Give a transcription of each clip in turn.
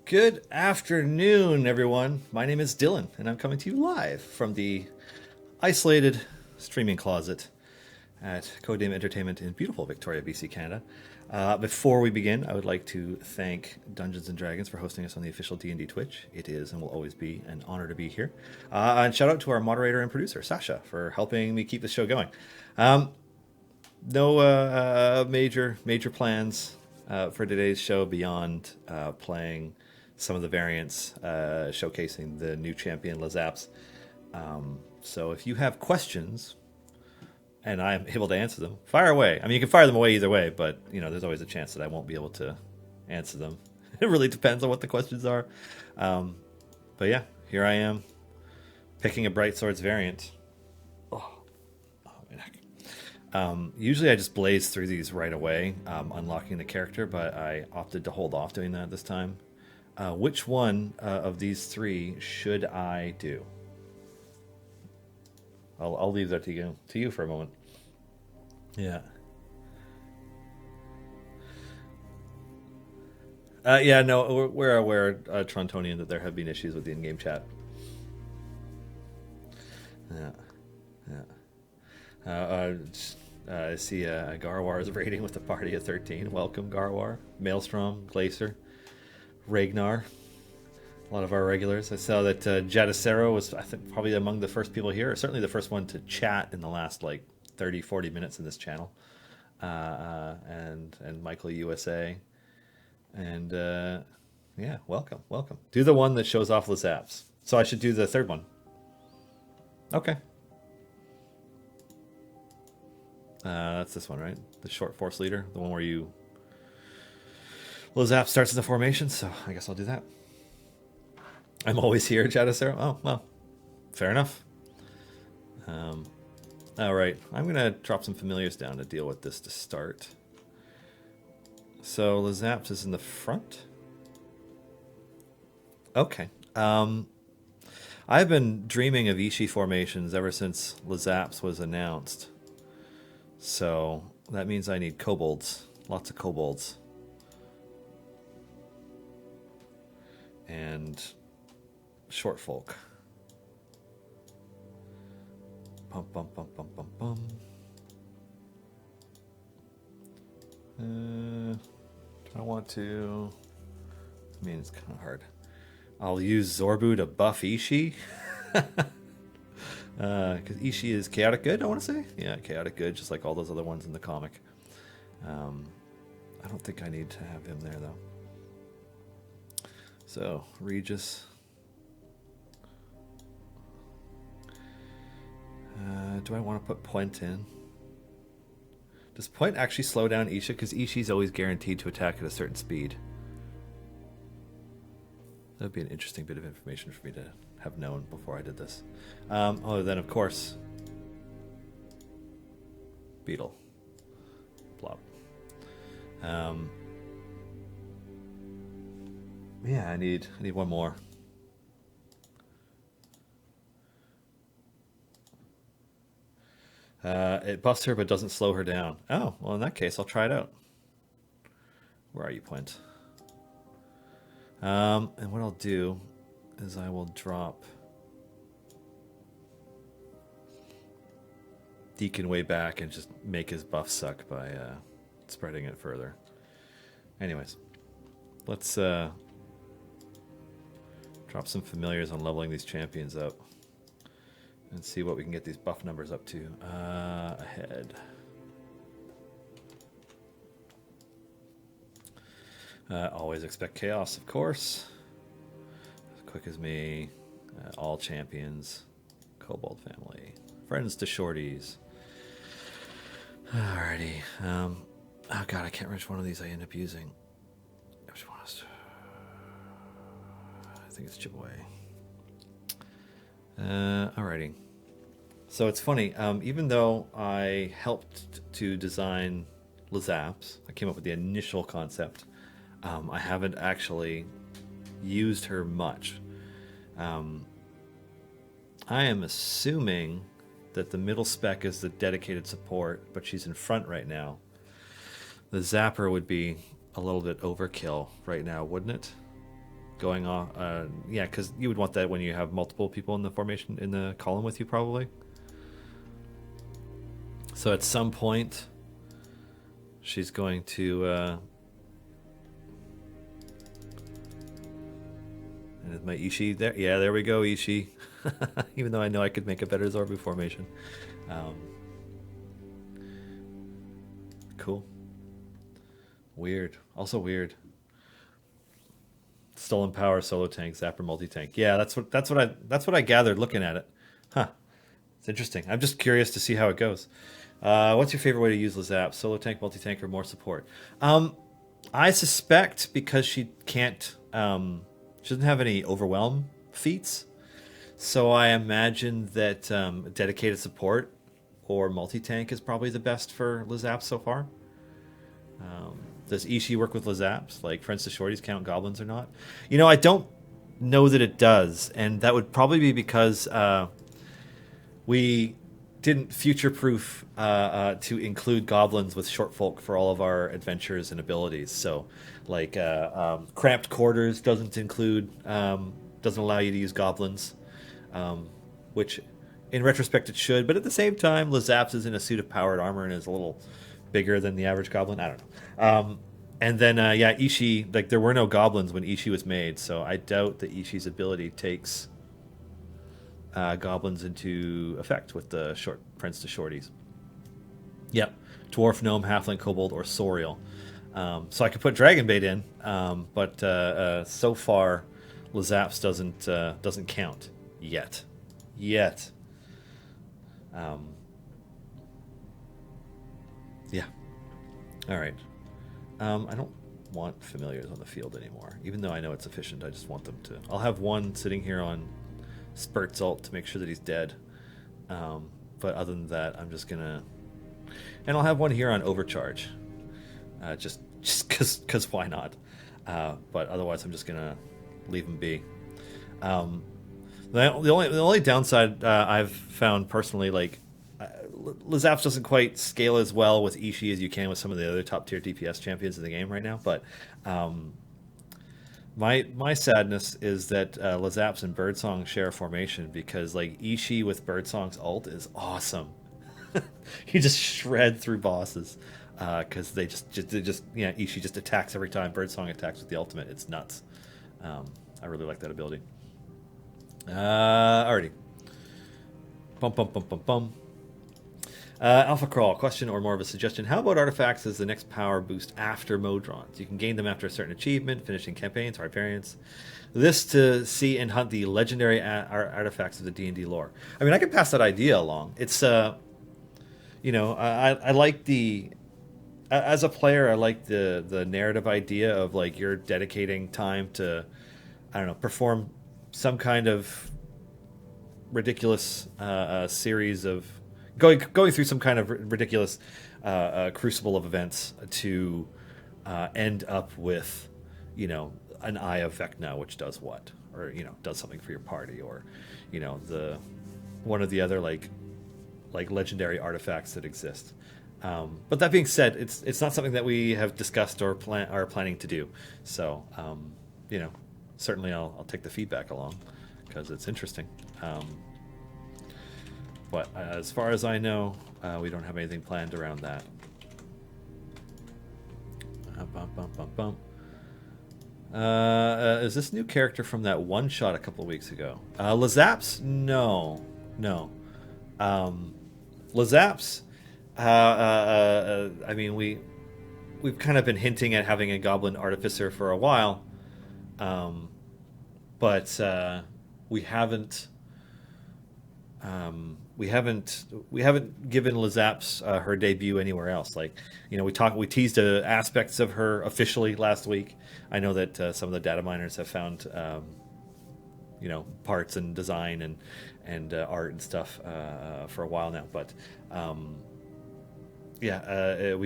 Good afternoon, everyone. My name is Dylan, and I'm coming to you live from the isolated streaming closet at Codename Entertainment in beautiful Victoria, BC, Canada. Before we begin, I would like to thank Dungeons and Dragons for hosting us on the official D&D Twitch. It is and will always be an honor to be here. And shout out to our moderator and producer, Sasha, for helping me keep the show going. No major plans for today's show beyond playing some of the variants, showcasing the new champion Lazaps. So if you have questions and I'm able to answer them, fire away. I mean, you can fire them away either way, but there's always a chance that I won't be able to answer them. It really depends on what the questions are. But yeah, here I am picking a Bright Swords variant. Usually I just blaze through these right away, unlocking the character, but I opted to hold off doing that this time. Which one of these three should I do? I'll leave that to you for a moment. Yeah. Yeah, no, we're aware, Trontonian, that there have been issues with the in-game chat. Yeah. I see Garwar is raiding with a party of 13. Welcome, Garwar. Maelstrom, Glacier, Ragnar. A lot of our regulars. I saw that Jadicero was, I think, probably among the first people here, or certainly the first one to chat in the last 30, 40 minutes in this channel. And Michael USA. And yeah, welcome. Do the one that shows off Lazaps. So I should do the third one. Okay. That's this one, right? The short force leader, the one where Lazap starts in the formation, so I guess I'll do that. I'm always here, Jadicero. Oh, well, fair enough. All right, I'm going to drop some familiars down to deal with this to start. So Lazaps is in the front. Okay. I've been dreaming of Ishi formations ever since Lazaps was announced. So that means I need kobolds, lots of kobolds. And short folk. Bum, bum, bum, bum, bum, bum. Do I want to? I mean, it's kind of hard. I'll use Zorbu to buff Ishi. Because Ishi is chaotic good, I want to say. Yeah, chaotic good, just like all those other ones in the comic. I don't think I need to have him there, though. So, Regis. Do I want to put Point in? Does Point actually slow down Isha? Because Ishi's always guaranteed to attack at a certain speed. That would be an interesting bit of information for me to have known before I did this. Other than, of course, Beetle. Plop. Yeah, I need one more. It buffs her but doesn't slow her down. Oh, well in that case I'll try it out. Where are you, Point? And what I'll do is I will drop Deacon way back and just make his buff suck by spreading it further. Anyways, let's drop some familiars on leveling these champions up and see what we can get these buff numbers up to. Ahead. Always expect chaos, of course. As quick as me. All champions. Kobold family. Friends to shorties. Alrighty. Oh god, I can't remember which one of these I end up using. Which one is... I think it's chip away. Alrighty. So it's funny, even though I helped to design Lazaps, I came up with the initial concept, I haven't actually used her much. I am assuming that the middle spec is the dedicated support, but she's in front right now. The Zapper would be a little bit overkill right now, wouldn't it? going off. Yeah, because you would want that when you have multiple people in the formation in the column with you, probably. So at some point, she's going to. And is my Ishii there? Yeah, there we go, Ishii. Even though I know I could make a better Zorbu formation. Cool. Weird. Also weird. Stolen power, solo tank, zapper, multi tank. Yeah, that's what I gathered looking at it. Huh. It's interesting. I'm just curious to see how it goes. What's your favorite way to use Lazap? Solo tank, multi tank, or more support? I suspect because she can't. She doesn't have any overwhelm feats, so I imagine that dedicated support or multi tank is probably the best for Lazap so far. Does Ishii work with Lazaps? Like, for instance, Shorties count goblins or not? You know, I don't know that it does, and that would probably be because we didn't future-proof to include goblins with short folk for all of our adventures and abilities. So, like, cramped quarters doesn't include, doesn't allow you to use goblins, which, in retrospect, it should. But at the same time, Lazaps is in a suit of powered armor and is a little bigger than the average goblin. I don't know. And then, yeah, Ishii, like, there were no goblins when Ishii was made, so I doubt that Ishii's ability takes goblins into effect with the short prince to shorties. Yep. Dwarf, gnome, halfling, kobold, or sorial. So I could put Dragonbait in, but so far, Lazaps doesn't count yet. Yeah. All right. I don't want familiars on the field anymore, even though I know it's efficient. I just want them to. I'll have one sitting here on Spurt's ult to make sure that he's dead. But other than that, I'm just gonna, and I'll have one here on overcharge, just because why not? But otherwise, I'm just gonna leave him be. The only downside I've found personally, like, Lazaps doesn't quite scale as well with Ishii as you can with some of the other top tier DPS champions in the game right now. But my sadness is that Lazaps and Birdsong share a formation, because like Ishii with Birdsong's ult is awesome. He just shred through bosses because they just Ishii just attacks every time Birdsong attacks with the ultimate. It's nuts. I really like that ability. Alrighty. Bum. Alpha Crawl, question or more of a suggestion. How about artifacts as the next power boost after Modrons? You can gain them after a certain achievement, finishing campaigns, hard variants. This to see and hunt the legendary artifacts of the D&D lore. I mean, I can pass that idea along. It's, I like the... As a player, I like the narrative idea of, like, you're dedicating time to, I don't know, perform some kind of ridiculous series of... Going through some kind of ridiculous crucible of events to end up with, an Eye of Vecna, which does what, or does something for your party, or the one of the other like legendary artifacts that exist. But that being said, it's not something that we have discussed or are planning to do. So certainly I'll take the feedback along because it's interesting. But as far as I know, we don't have anything planned around that. Is this new character from that one shot a couple of weeks ago? Lazaps? No. Lazaps. I mean, we've kind of been hinting at having a goblin artificer for a while, but we haven't. We haven't given Lazaps her debut anywhere else. Like, we teased aspects of her officially last week. I know that some of the data miners have found, parts and design and art and stuff for a while now. But we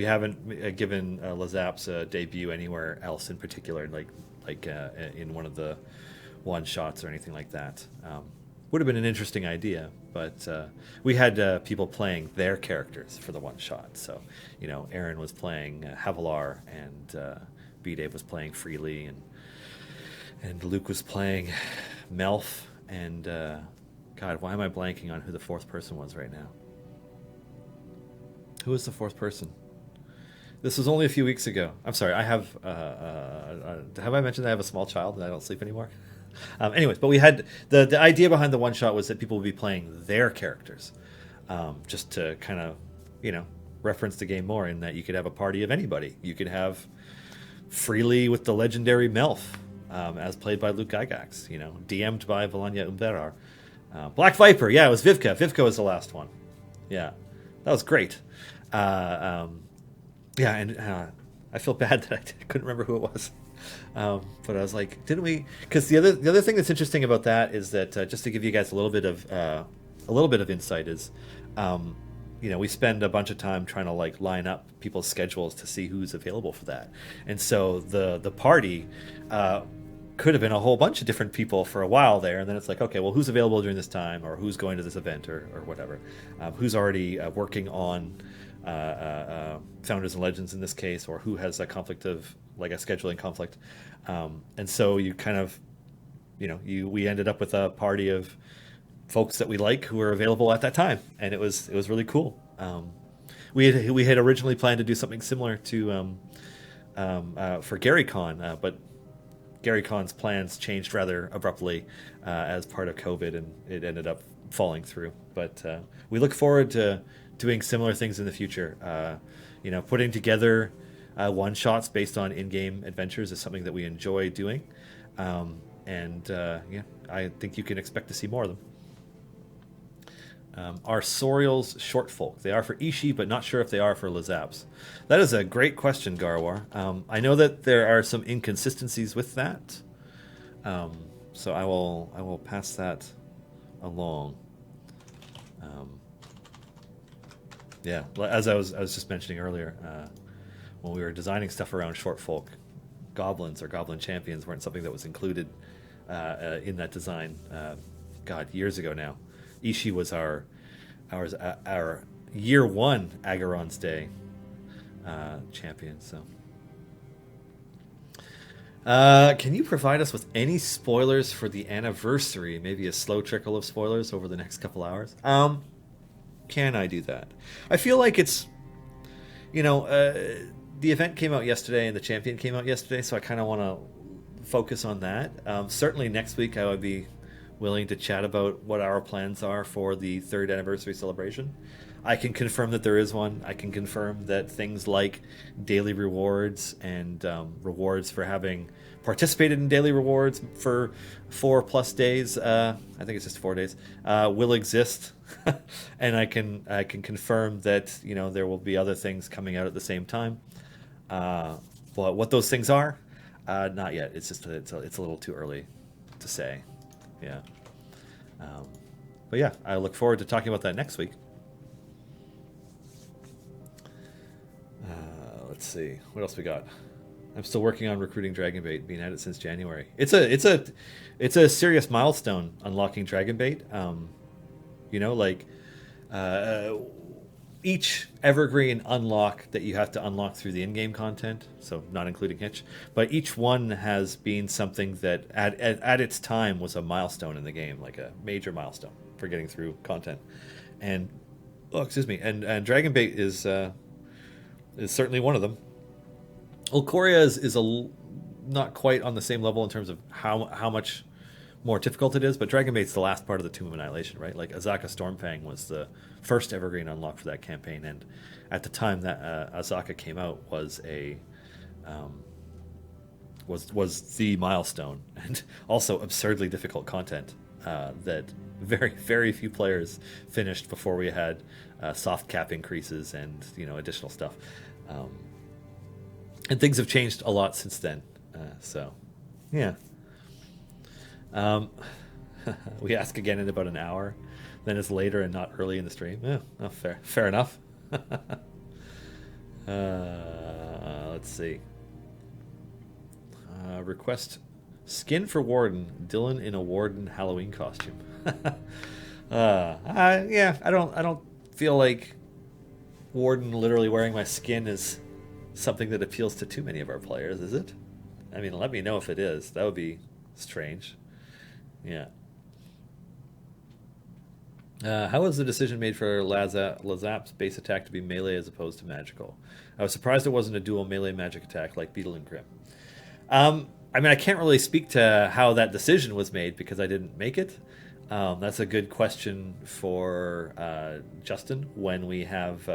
haven't given Lazaps a debut anywhere else in particular, like in one of the one shots or anything like that. Would have been an interesting idea, but we had people playing their characters for the one shot. So, Aaron was playing Havilar, and B-Dave was playing Freely, and Luke was playing Melf, and God, why am I blanking on who the fourth person was right now? Who was the fourth person? This was only a few weeks ago. I'm sorry. I have I mentioned that I have a small child and I don't sleep anymore? Anyways, but we had the idea behind the one shot was that people would be playing their characters, just to kind of, reference the game more in that you could have a party of anybody. You could have Freely with the legendary Melf, as played by Luke Gygax, DM'd by Volanya Umberar. Black Viper, yeah, it was Vivka. Vivka was the last one. Yeah, that was great. Yeah, and I feel bad that I couldn't remember who it was. But I was like, didn't we? Because the other thing that's interesting about that is that, just to give you guys a little bit of insight is, we spend a bunch of time trying to line up people's schedules to see who's available for that, and so the party could have been a whole bunch of different people for a while there, and then it's like, okay, well, who's available during this time, or who's going to this event, or whatever, who's already working on Founders and Legends in this case, or who has a conflict of a scheduling conflict, and so you kind of, we ended up with a party of folks that we like who were available at that time, and it was really cool. We had originally planned to do something similar to for Gary Con, but Gary Con's plans changed rather abruptly as part of COVID, and it ended up falling through. But we look forward to doing similar things in the future. Putting together one-shots based on in-game adventures is something that we enjoy doing. I think you can expect to see more of them. Are Sorials short folk? They are for Ishii, but not sure if they are for Lazaps. That is a great question, Garwar. I know that there are some inconsistencies with that, so I will pass that along. Yeah, as I was just mentioning earlier, when we were designing stuff around short folk, goblins or goblin champions weren't something that was included in that design. Years ago now. Ishii was our year one Agaron's Day champion. So, can you provide us with any spoilers for the anniversary? Maybe a slow trickle of spoilers over the next couple hours. Can I do that? I feel like it's, the event came out yesterday and the champion came out yesterday, so I kind of want to focus on that. Certainly next week I would be willing to chat about what our plans are for the third anniversary celebration. I can confirm that there is one. I can confirm that things like daily rewards and rewards for having participated in daily rewards for 4+ days, I think it's just 4 days, will exist. And I can confirm that there will be other things coming out at the same time. But what those things are, not yet. It's just it's a little too early to say. Yeah. But yeah, I look forward to talking about that next week. Let's see what else we got. I'm still working on recruiting Dragonbait, been at it since January. It's a serious milestone unlocking Dragonbait. Each evergreen unlock that you have to unlock through the in-game content, so not including Hitch, but each one has been something that at its time was a milestone in the game, like a major milestone for getting through content. And and Dragonbait is certainly one of them. Ulcoria is not quite on the same level in terms of how much more difficult it is, but Dragonbait's the last part of the Tomb of Annihilation, right? Like Azaka Stormfang was the first evergreen unlock for that campaign, and at the time that Azaka came out was was the milestone, and also absurdly difficult content that very, very few players finished before we had soft cap increases and additional stuff. And things have changed a lot since then. So, yeah. We ask again in about an hour. Then it's later and not early in the stream. Yeah, oh, fair enough. Let's see. Request skin for Warden. Dylan in a Warden Halloween costume. Yeah, I don't feel like Warden literally wearing my skin is something that appeals to too many of our players, is it? I mean, let me know if it is. That would be Strange. Yeah. How was the decision made for Lazap's base attack to be melee as opposed to magical? I was surprised it wasn't a dual melee magic attack like Beetle and Grim. I mean, I can't really speak to how that decision was made because I didn't make it. That's a good question for Justin when we have.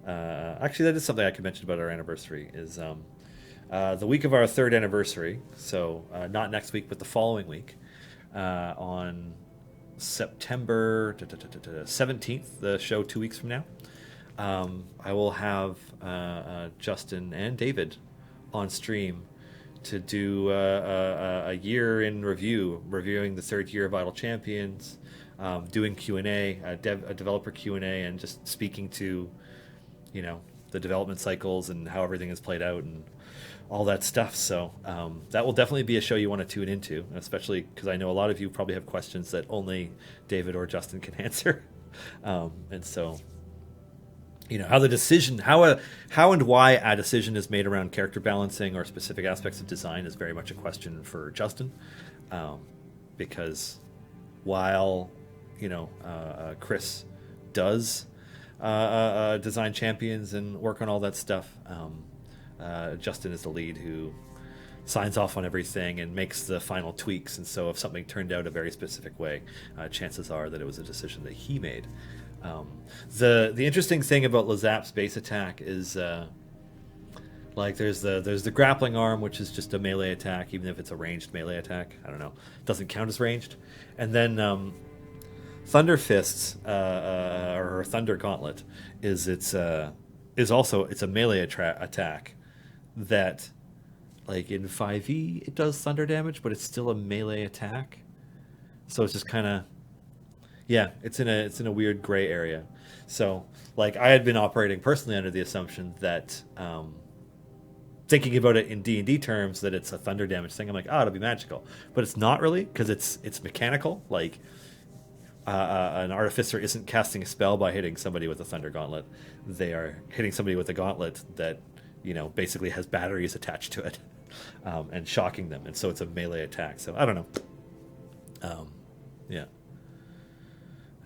Actually, that is something I could mention about our anniversary. Is the week of our third anniversary, so not next week, but the following week, on September 17th, the show 2 weeks from now. I will have Justin and David on stream to do a year in review, reviewing the third year of Idle Champions, doing Q&A, a developer Q&A, and just speaking to, the development cycles and how everything is played out and all that stuff. So that will definitely be a show you want to tune into, especially because I know a lot of you probably have questions that only David or Justin can answer. And so, how the decision, how and why a decision is made around character balancing or specific aspects of design is very much a question for Justin. Because while, Chris does design champions and work on all that stuff, Justin is the lead who signs off on everything and makes the final tweaks. And so if something turned out a very specific way, chances are that it was a decision that he made. The interesting thing about Lazap's base attack is there's the grappling arm, which is just a melee attack, even if it's a ranged melee attack. I don't know, doesn't count as ranged. And then Thunder Fists or Thunder Gauntlet is also a melee attack that, like in 5e, it does thunder damage, but it's still a melee attack. So it's just kind of, yeah, it's in a weird gray area. So like I had been operating personally under the assumption that, thinking about it in D&D terms, that it's a thunder damage thing. I'm like, it'll be magical, but it's not really, because it's mechanical. Like an artificer isn't casting a spell by hitting somebody with a thunder gauntlet. They are hitting somebody with a gauntlet that basically has batteries attached to it, and shocking them, and so it's a melee attack. So I don't know. Yeah.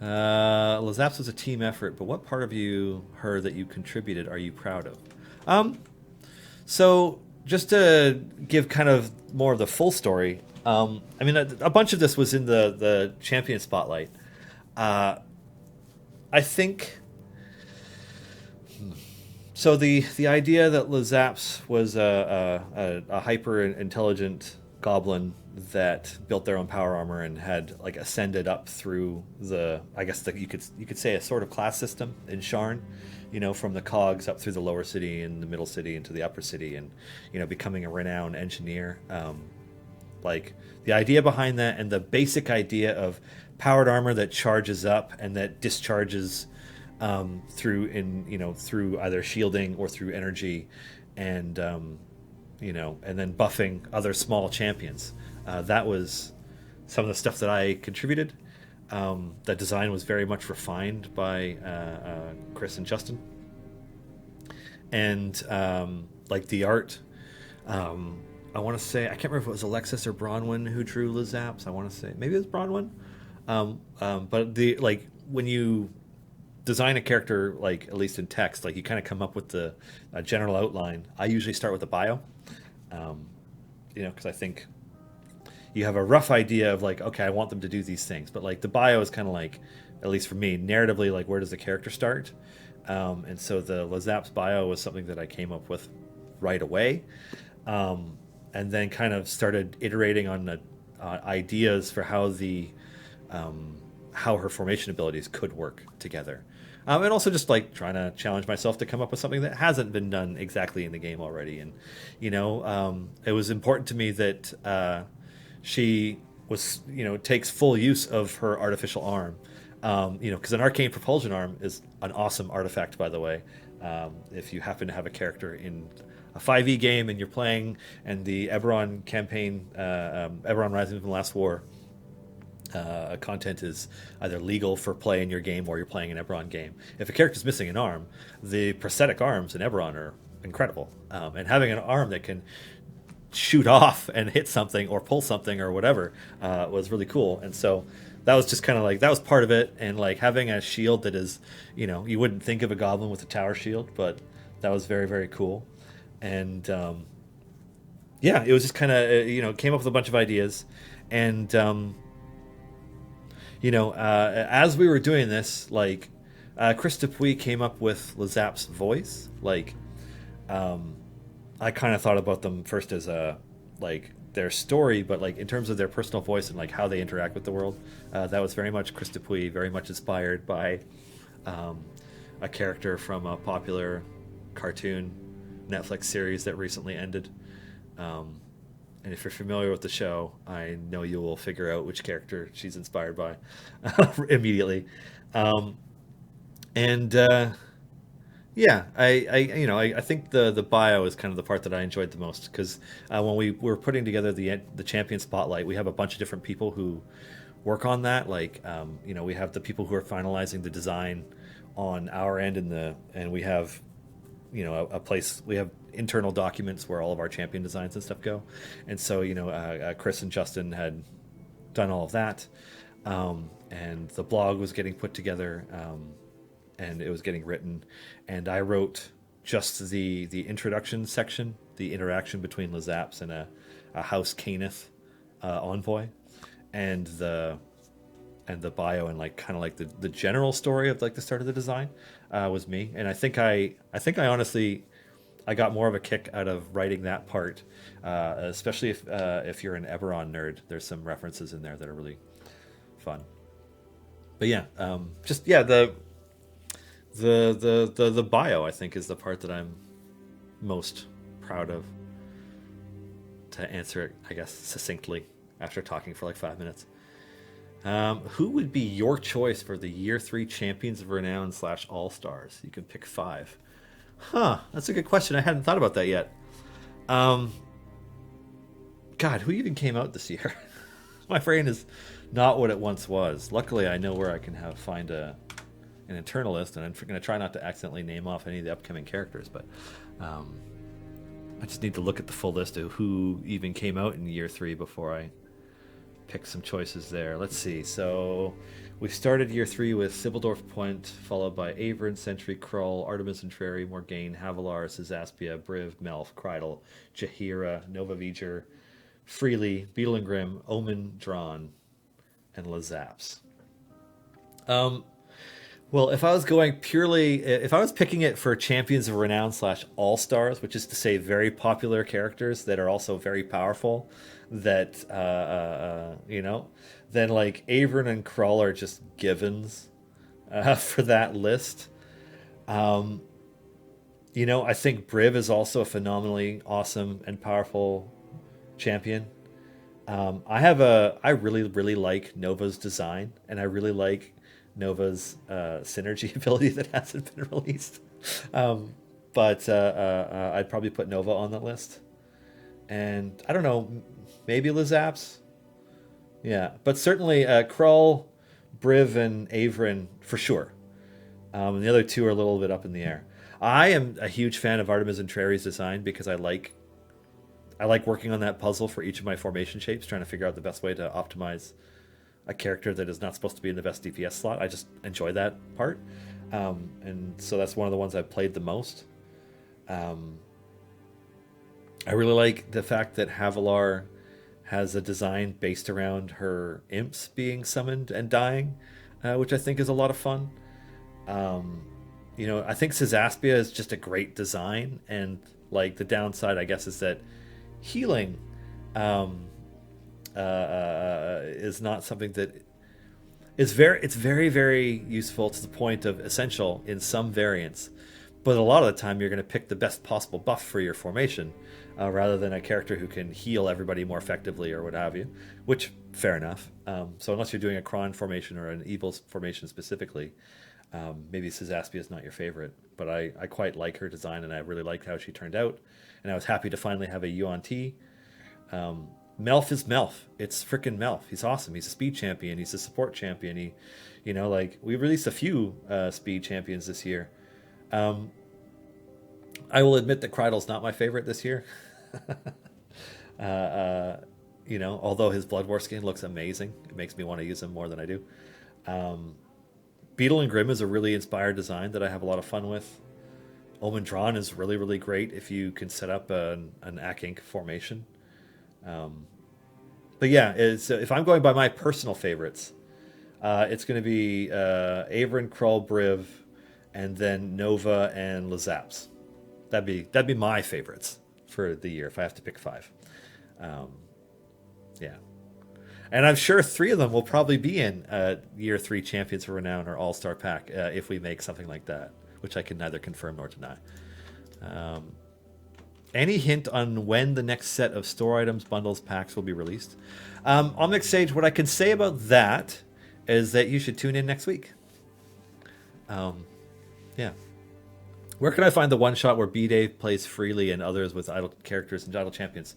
Lazaps was a team effort, but what part of her that you contributed are you proud of? So just to give kind of more of the full story, I mean, a bunch of this was in the champion spotlight. I think. So the idea that Lazaps was a hyper intelligent goblin that built their own power armor and had like ascended up through you could say a sort of class system in Sharn, from the cogs up through the lower city and the middle city into the upper city, and becoming a renowned engineer. Like the idea behind that, and the basic idea of powered armor that charges up and that discharges through either shielding or through energy, and and then buffing other small champions. That was some of the stuff that I contributed. That design was very much refined by Chris and Justin, and like the art. I want to say, I can't remember if it was Alexis or Bronwyn who drew Lazaps. I want to say maybe it was Bronwyn. But when you design a character, like at least in text, like you kind of come up with the general outline. I usually start with a bio, because I think you have a rough idea of like, okay, I want them to do these things, but like the bio is kind of like, at least for me, narratively, like where does the character start? And so the Lazaps bio was something that I came up with right away, and then kind of started iterating on the ideas for how how her formation abilities could work together. And also just like trying to challenge myself to come up with something that hasn't been done exactly in the game already. And, it was important to me that she was, takes full use of her artificial arm. Because an arcane propulsion arm is an awesome artifact, by the way. If you happen to have a character in a 5e game and you're playing, and the Eberron campaign, Eberron Rising from the Last War, content is either legal for play in your game or you're playing an Eberron game. If a character's missing an arm, the prosthetic arms in Eberron are incredible. And having an arm that can shoot off and hit something or pull something or whatever was really cool. And so that was just kind of like that was part of it. And like having a shield that is, you wouldn't think of a goblin with a tower shield, but that was very, very cool. And yeah, it was just kind of came up with a bunch of ideas. And as we were doing this, like Chris Dupuis came up with Lazap's voice. Like I kind of thought about them first as like their story, but like in terms of their personal voice and like how they interact with the world, that was very much Chris Dupuis, very much inspired by a character from a popular cartoon Netflix series that recently ended. And if you're familiar with the show, I know you will figure out which character she's inspired by immediately. And yeah, I think the bio is kind of the part that I enjoyed the most because when we were putting together the champion spotlight, we have a bunch of different people who work on that. Like we have the people who are finalizing the design on our end, and we have a place, we have internal documents where all of our champion designs and stuff go. And so Chris and Justin had done all of that, and the blog was getting put together, and it was getting written, and I wrote just the introduction section, the interaction between Lazaps and a House Caneth envoy, and the bio, and like kind of like the general story of like the start of the design was me. And I think I honestly I got more of a kick out of writing that part, especially if you're an Eberron nerd. There's some references in there that are really fun. But yeah, the bio I think is the part that I'm most proud of. To answer it, I guess succinctly after talking for like 5 minutes. Who would be your choice for the Year 3 Champions of Renown / All-Stars? You can pick 5. Huh, that's a good question. I hadn't thought about that yet. God, who even came out this year? My brain is not what it once was. Luckily, I know where I can find an internal list, and I'm going to try not to accidentally name off any of the upcoming characters, but I just need to look at the full list of who even came out in Year 3 before I pick some choices there. Let's see. So we started Year 3 with Sibildorf Point, followed by Avern, Sentry, Krull, Artemis and Trary, Morgaine, Havilar, Cazaspia, Briv, Melf, Kreidel, Jaheira, Nova V'ger, Freely, Beetlengrim, Omen, Drawn, and Lazaps. Well, if I was picking it for Champions of Renown / All-Stars, which is to say very popular characters that are also very powerful, that, then like Avern and Krull are just givens for that list. I think Briv is also a phenomenally awesome and powerful champion. I really, really like Nova's design, and I really like Nova's synergy ability that hasn't been released. But I'd probably put Nova on that list. And I don't know, maybe Lazaps? Yeah, but certainly Krull, Briv, and Avern for sure. And the other two are a little bit up in the air. I am a huge fan of Artemis and Trary's design because I like working on that puzzle for each of my formation shapes, trying to figure out the best way to optimize a character that is not supposed to be in the best DPS slot. I just enjoy that part. And so that's one of the ones I've played the most. I really like the fact that Havilar has a design based around her imps being summoned and dying, which I think is a lot of fun. I think Cazaspia is just a great design, and like the downside, I guess, is that healing is not something that is very, very useful to the point of essential in some variants, but a lot of the time you're going to pick the best possible buff for your formation rather than a character who can heal everybody more effectively or what have you, which fair enough. So unless you're doing a Kron formation or an Evil formation specifically, maybe Cazaspia is not your favorite, but I quite like her design, and I really liked how she turned out, and I was happy to finally have a Yuan Ti. Melf is Melf. It's frickin' Melf. He's awesome. He's a speed champion. He's a support champion. We released a few speed champions this year. I will admit that Kreidel's not my favorite this year. Although his Blood War skin looks amazing, it makes me want to use him more than I do. Beetle and Grim is a really inspired design that I have a lot of fun with. Omen Drawn is really, really great if you can set up an Ak Inc formation. But yeah, if I'm going by my personal favorites, it's going to be Averin, Krull, Briv, and then Nova and Lazaps. That'd be my favorites for the year if I have to pick 5. Yeah. And I'm sure 3 of them will probably be in Year 3 Champions for Renown or All-Star Pack if we make something like that, which I can neither confirm nor deny. Any hint on when the next set of store items, bundles, packs will be released? On Mixed Stage, what I can say about that is that you should tune in next week. Yeah. Where can I find the one-shot where B-Dave plays freely and others with idle characters and idle champions?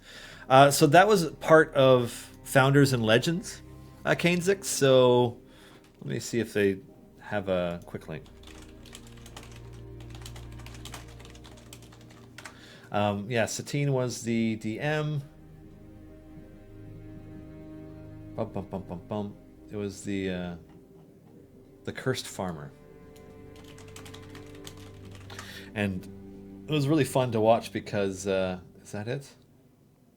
So that was part of Founders and Legends, Kanezix. So let me see if they have a quick link. Satine was the DM. It was the Cursed Farmer. And it was really fun to watch because, is that it?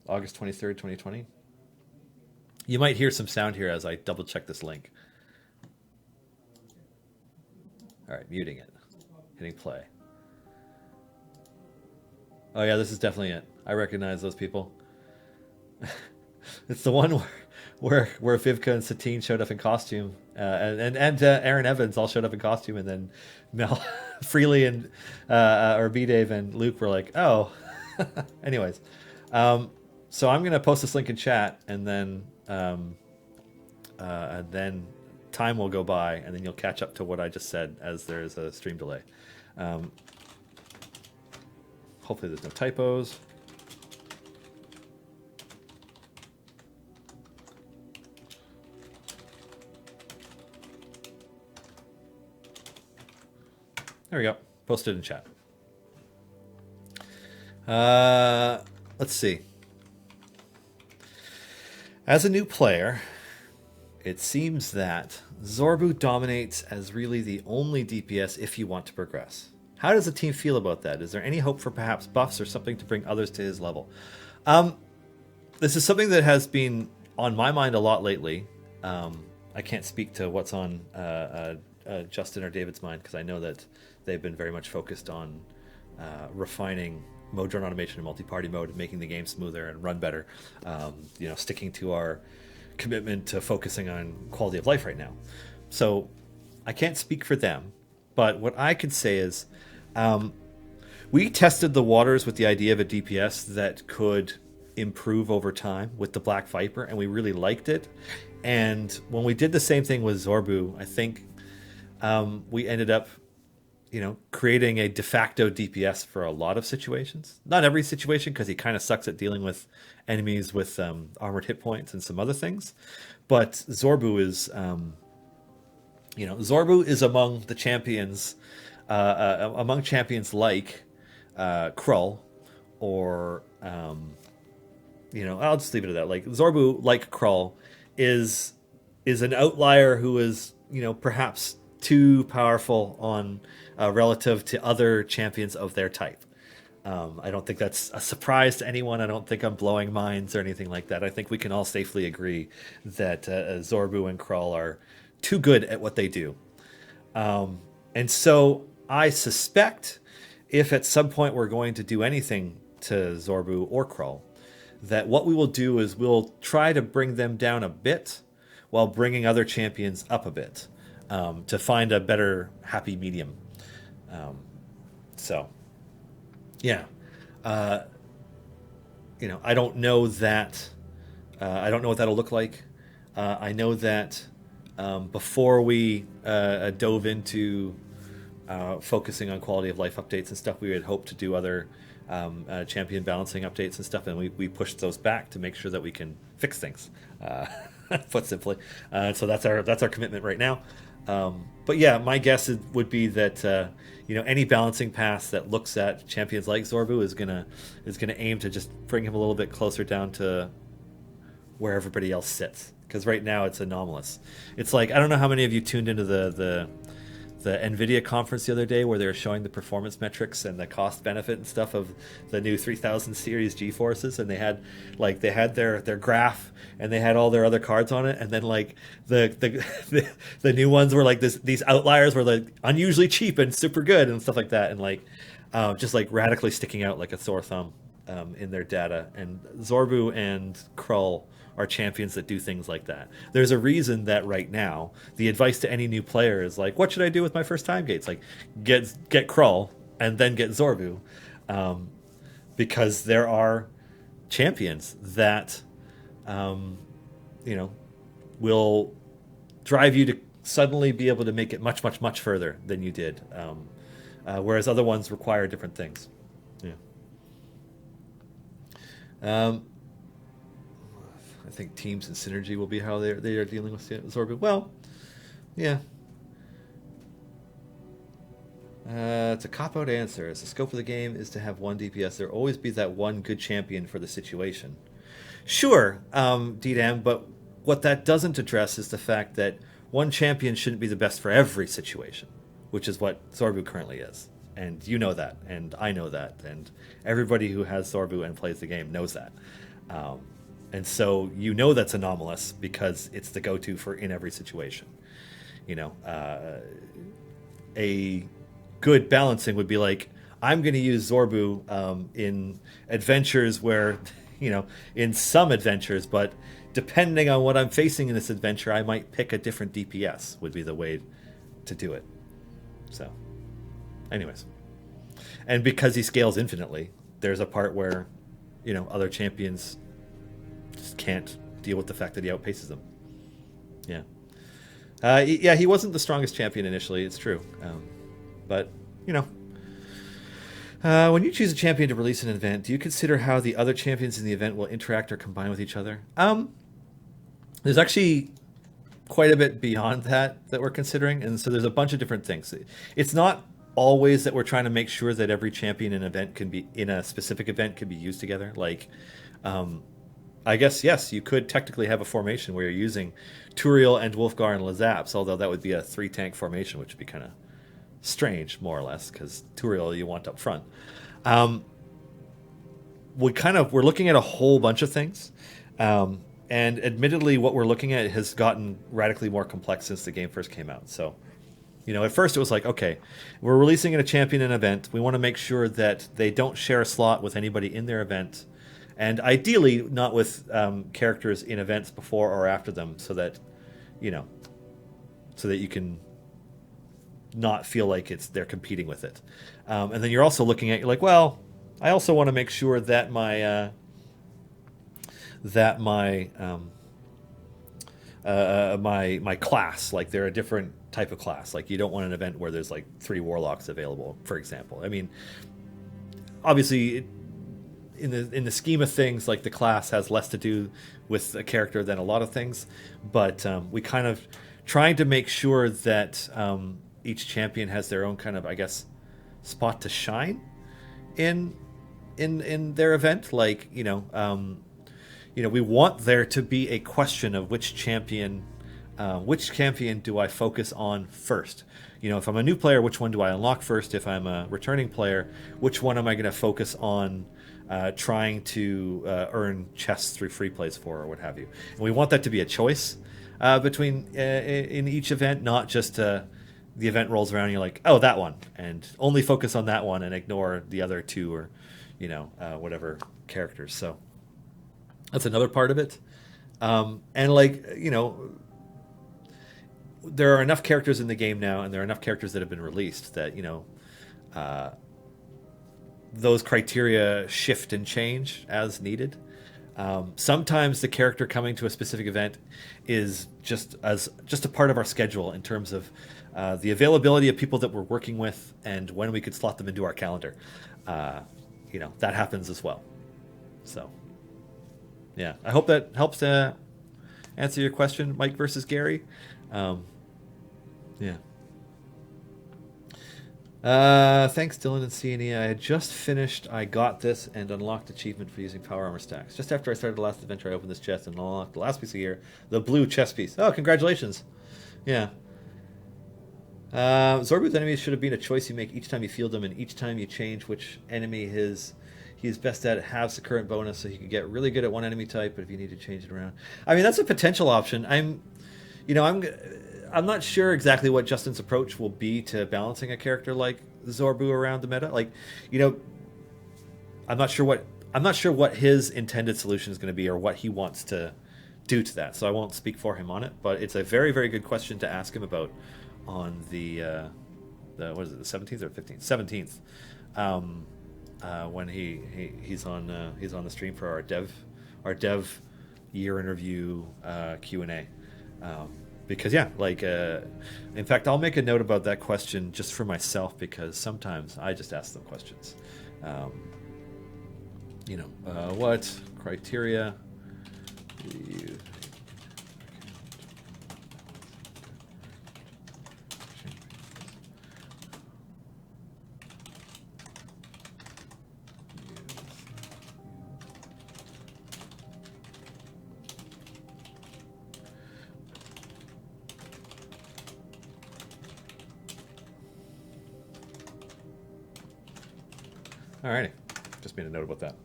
August 23rd, 2020? You might hear some sound here as I double check this link. All right, muting it. Hitting play. Oh yeah, this is definitely it. I recognize those people. It's the one where Vivka and Satine showed up in costume, and Aaron Evans all showed up in costume, and then Mel Freely and or B-Dave and Luke were like, oh. Anyways, so I'm gonna post this link in chat, and then time will go by, and then you'll catch up to what I just said as there's a stream delay. Hopefully there's no typos. There we go. Posted in chat. Let's see. As a new player, it seems that Zorbu dominates as really the only DPS if you want to progress. How does the team feel about that? Is there any hope for perhaps buffs or something to bring others to his level? This is something that has been on my mind a lot lately. I can't speak to what's on Justin or David's mind because I know that they've been very much focused on refining mode drone automation and multi-party mode and making the game smoother and run better. Sticking to our commitment to focusing on quality of life right now. So I can't speak for them, but what I could say is we tested the waters with the idea of a DPS that could improve over time with the Black Viper, and we really liked it. And when we did the same thing with Zorbu, I think we ended up creating a de facto DPS for a lot of situations. Not every situation, because he kind of sucks at dealing with enemies with armored hit points and some other things. But Zorbu is, Zorbu is among the champions, among champions like Krull, or I'll just leave it at that. Like Zorbu, like Krull, is an outlier who is perhaps too powerful on relative to other champions of their type. I don't think that's a surprise to anyone. I don't think I'm blowing minds or anything like that. I think we can all safely agree that Zorbu and Krull are too good at what they do. And so I suspect if at some point we're going to do anything to Zorbu or Krull, that what we will do is we'll try to bring them down a bit while bringing other champions up a bit, to find a better happy medium. I don't know that. I don't know what that'll look like. I know that before we dove into focusing on quality of life updates and stuff, we had hoped to do other champion balancing updates and stuff, and we pushed those back to make sure that we can fix things. Put simply, so that's our commitment right now. But yeah, my guess would be that any balancing pass that looks at champions like Zorbu is gonna aim to just bring him a little bit closer down to where everybody else sits. Because right now it's anomalous. It's like, I don't know how many of you tuned into the NVIDIA conference the other day where they were showing the performance metrics and the cost benefit and stuff of the new 3000 series GeForces, and they had their graph and they had all their other cards on it, and then like the new ones were like these outliers were like unusually cheap and super good and stuff like that, and like just like radically sticking out like a sore thumb in their data. And Zorbu and Krull are champions that do things like that. There's a reason that right now the advice to any new player is like, what should I do with my first time gates? Like, get Krull and then get Zorbu, because there are champions that will drive you to suddenly be able to make it much, much, much further than you did, whereas other ones require different things. Yeah. I think teams and synergy will be how they are dealing with Zorbu. Well, yeah. It's a cop-out answer. As the scope of the game is to have one DPS, there will always be that one good champion for the situation. Sure, DDAM, but what that doesn't address is the fact that one champion shouldn't be the best for every situation, which is what Zorbu currently is. And you know that, and I know that, and everybody who has Zorbu and plays the game knows that. And so that's anomalous because it's the go-to for in every situation. A good balancing would be like, I'm going to use Zorbu in adventures where, in some adventures, but depending on what I'm facing in this adventure, I might pick a different DPS would be the way to do it. So, anyways. And because he scales infinitely, there's a part where, other champions just can't deal with the fact that he outpaces them. Yeah. Yeah, he wasn't the strongest champion initially, it's true. But, when you choose a champion to release an event, do you consider how the other champions in the event will interact or combine with each other? There's actually quite a bit beyond that we're considering, and so there's a bunch of different things. It's not always that we're trying to make sure that every champion in a specific event can be used together. Like, I guess, yes, you could technically have a formation where you're using Turiel and Wolfgar and Lazaps, although that would be a 3-tank formation, which would be kind of strange, more or less, because Turiel you want up front. We're looking at a whole bunch of things, and admittedly, what we're looking at has gotten radically more complex since the game first came out. So, at first it was like, okay, we're releasing a champion in an event. We want to make sure that they don't share a slot with anybody in their event, and ideally not with characters in events before or after them, so that you can not feel like they're competing with it. And then you're also looking at, you're like, well, I also want to make sure that my my class, like they're a different type of class. Like you don't want an event where there's like 3 warlocks available, for example. I mean, obviously, in the scheme of things, like the class has less to do with a character than a lot of things, but we kind of trying to make sure that each champion has their own kind of, I guess, spot to shine in their event. Like we want there to be a question of which champion do I focus on first? If I'm a new player, which one do I unlock first? If I'm a returning player, which one am I going to focus on trying to earn chests through free plays for, or what have you? And we want that to be a choice between in each event, not just the event rolls around and you're like, oh, that one, and only focus on that one and ignore the other 2 or whatever characters. So that's another part of it. And there are enough characters in the game now, and there are enough characters that have been released that those criteria shift and change as needed. Sometimes the character coming to a specific event is just a part of our schedule in terms of the availability of people that we're working with and when we could slot them into our calendar. That happens as well. So, yeah, I hope that helps answer your question, Mike versus Gary. Yeah. Thanks, Dylan and C&E. I had just finished I Got This and unlocked achievement for using power armor stacks. Just after I started the last adventure, I opened this chest and unlocked the last piece of gear, the blue chest piece. Oh, congratulations. Yeah. Zorbu's enemies should have been a choice you make each time you field them, and each time you change which enemy he's best at, it halves the current bonus, so he could get really good at one enemy type, but if you need to change it around. I mean, that's a potential option. I'm not sure exactly what Justin's approach will be to balancing a character like Zorbu around the meta. Like, you know, I'm not sure what his intended solution is going to be or what he wants to do to that. So I won't speak for him on it. But it's a very, very good question to ask him about on the what is it, the 17th or 15th? 17th, when he's on the stream for our dev year interview Q&A. Because yeah, like in fact, I'll make a note about that question just for myself, because sometimes I just ask them questions. What criteria do you? Alrighty, just made a note about that.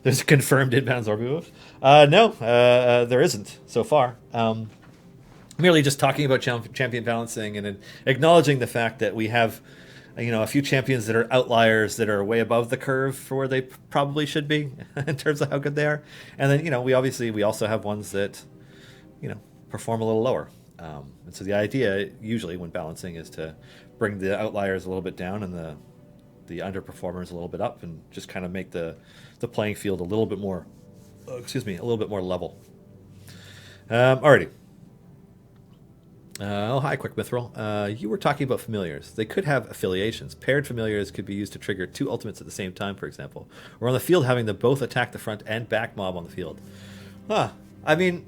There's a confirmed inbound Zorbu move. No, there isn't so far. Merely just talking about champion balancing and acknowledging the fact that we have, a few champions that are outliers that are way above the curve for where they probably should be in terms of how good they are. And then, we also have ones that, perform a little lower. And so the idea usually when balancing is to bring the outliers a little bit down and the underperformers a little bit up, and just kind of make the playing field a little bit more, a little bit more level. Alrighty. Hi, Quick Mithril. You were talking about familiars. They could have affiliations. Paired familiars could be used to trigger two ultimates at the same time, for example. Or on the field, having them both attack the front and back mob on the field. I mean,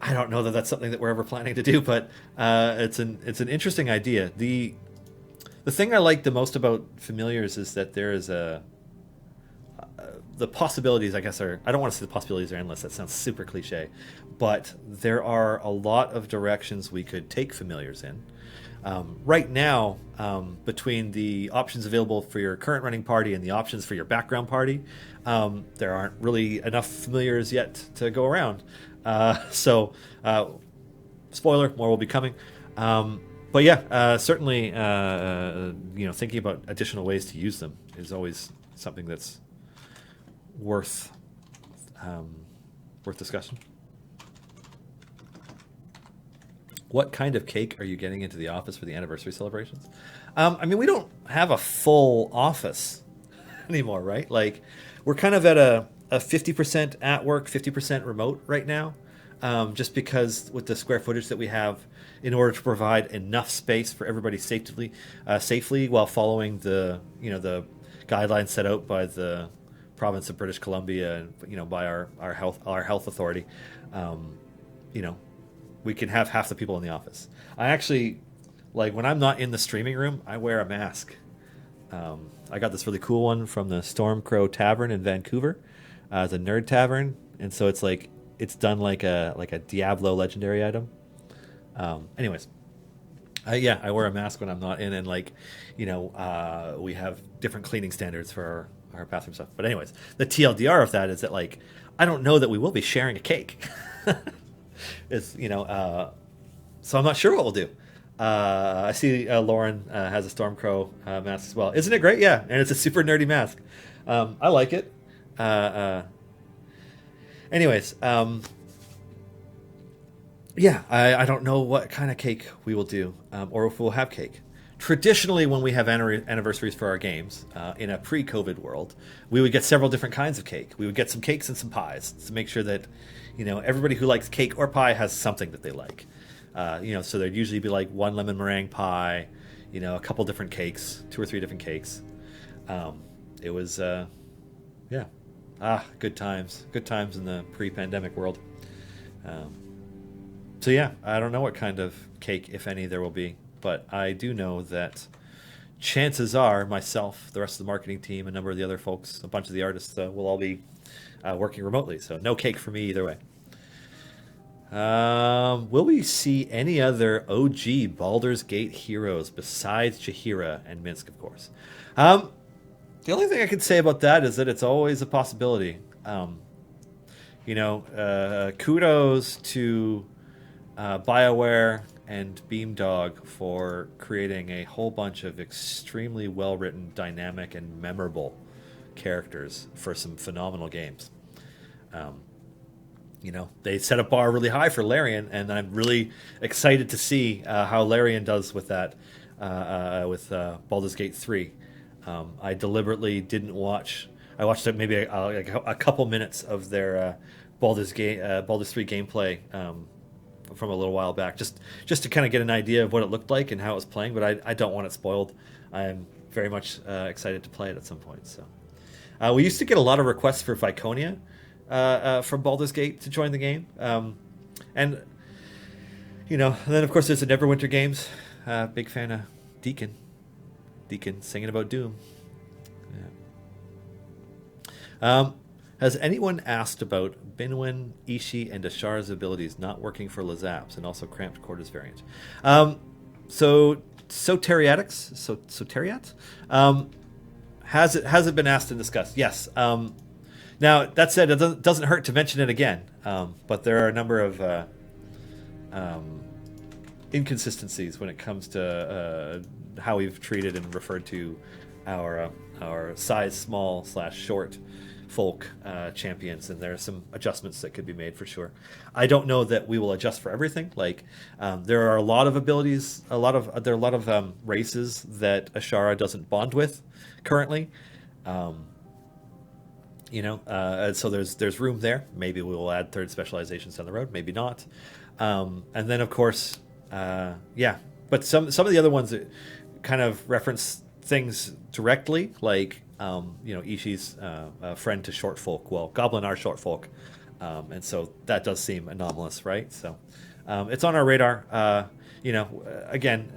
I don't know that that's something that we're ever planning to do, but it's an interesting idea. The thing I like the most about familiars is that there is the possibilities, I guess, I don't want to say the possibilities are endless. That sounds super cliche. But there are a lot of directions we could take familiars in. Right now, between the options available for your current running party and the options for your background party, there aren't really enough familiars yet to go around. So, spoiler, more will be coming. But yeah, certainly, thinking about additional ways to use them is always something that's worth discussion. What kind of cake are you getting into the office for the anniversary celebrations? We don't have a full office anymore, right? Like, we're kind of at a 50% at work, 50% remote right now, just because with the square footage that we have, in order to provide enough space for everybody safely while following the guidelines set out by the province of British Columbia and by our health authority. We can have half the people in the office. I actually, like, when I'm not in the streaming room, I wear a mask. I got this really cool one from the Stormcrow Tavern in Vancouver. It's a nerd tavern, and so it's done like a Diablo legendary item. Anyways, I wear a mask when I'm not in, and we have different cleaning standards for our bathroom stuff. But anyways, the TLDR of that is that, like, I don't know that we will be sharing a cake. So I'm not sure what we'll do. I see Lauren has a Stormcrow mask as well. Isn't it great? Yeah, and it's a super nerdy mask. I like it. Anyways, I don't know what kind of cake we will do, or if we'll have cake. Traditionally, when we have anniversaries for our games, in a pre-COVID world, we would get several different kinds of cake. We would get some cakes and some pies to make sure that, everybody who likes cake or pie has something that they like. So there'd usually be like one lemon meringue pie, a couple different cakes, 2 or 3 different cakes. It was, good times in the pre-pandemic world. So yeah, I don't know what kind of cake, if any, there will be, but I do know that chances are myself, the rest of the marketing team, a number of the other folks, a bunch of the artists will all be working remotely. So no cake for me either way. Will we see any other OG Baldur's Gate heroes besides Jaheira and Minsk, of course? Um, the only thing I can say about that is that it's always a possibility. Kudos to BioWare and Beamdog for creating a whole bunch of extremely well written, dynamic, and memorable characters for some phenomenal games. They set a bar really high for Larian, and I'm really excited to see how Larian does with that with Baldur's Gate 3. I deliberately didn't watch. I watched maybe a couple minutes of their Baldur's 3 gameplay from a little while back, just to kind of get an idea of what it looked like and how it was playing. But I don't want it spoiled. I am very much excited to play it at some point. So we used to get a lot of requests for Viconia from Baldur's Gate to join the game, and then of course there's the Neverwinter games. Big fan of Deacon singing about Doom. Yeah. Has anyone asked about Binwin, Ishii, and Ashara's abilities not working for Lazaps and also cramped quarters variant? Soteriatics, has it been asked and discussed? Yes. Now, that said, it doesn't hurt to mention it again, but there are a number of inconsistencies when it comes to how we've treated and referred to our size small / short folk champions, and there are some adjustments that could be made for sure. I don't know that we will adjust for everything. There are a lot of abilities, there are a lot of races that Ashara doesn't bond with currently. So there's room there. Maybe we will add third specializations down the road. Maybe not. And then of course, But some of the other ones that kind of reference things directly, like Ishii's friend to short folk. Well, Goblin are short folk, and so that does seem anomalous, right? So it's on our radar. Again,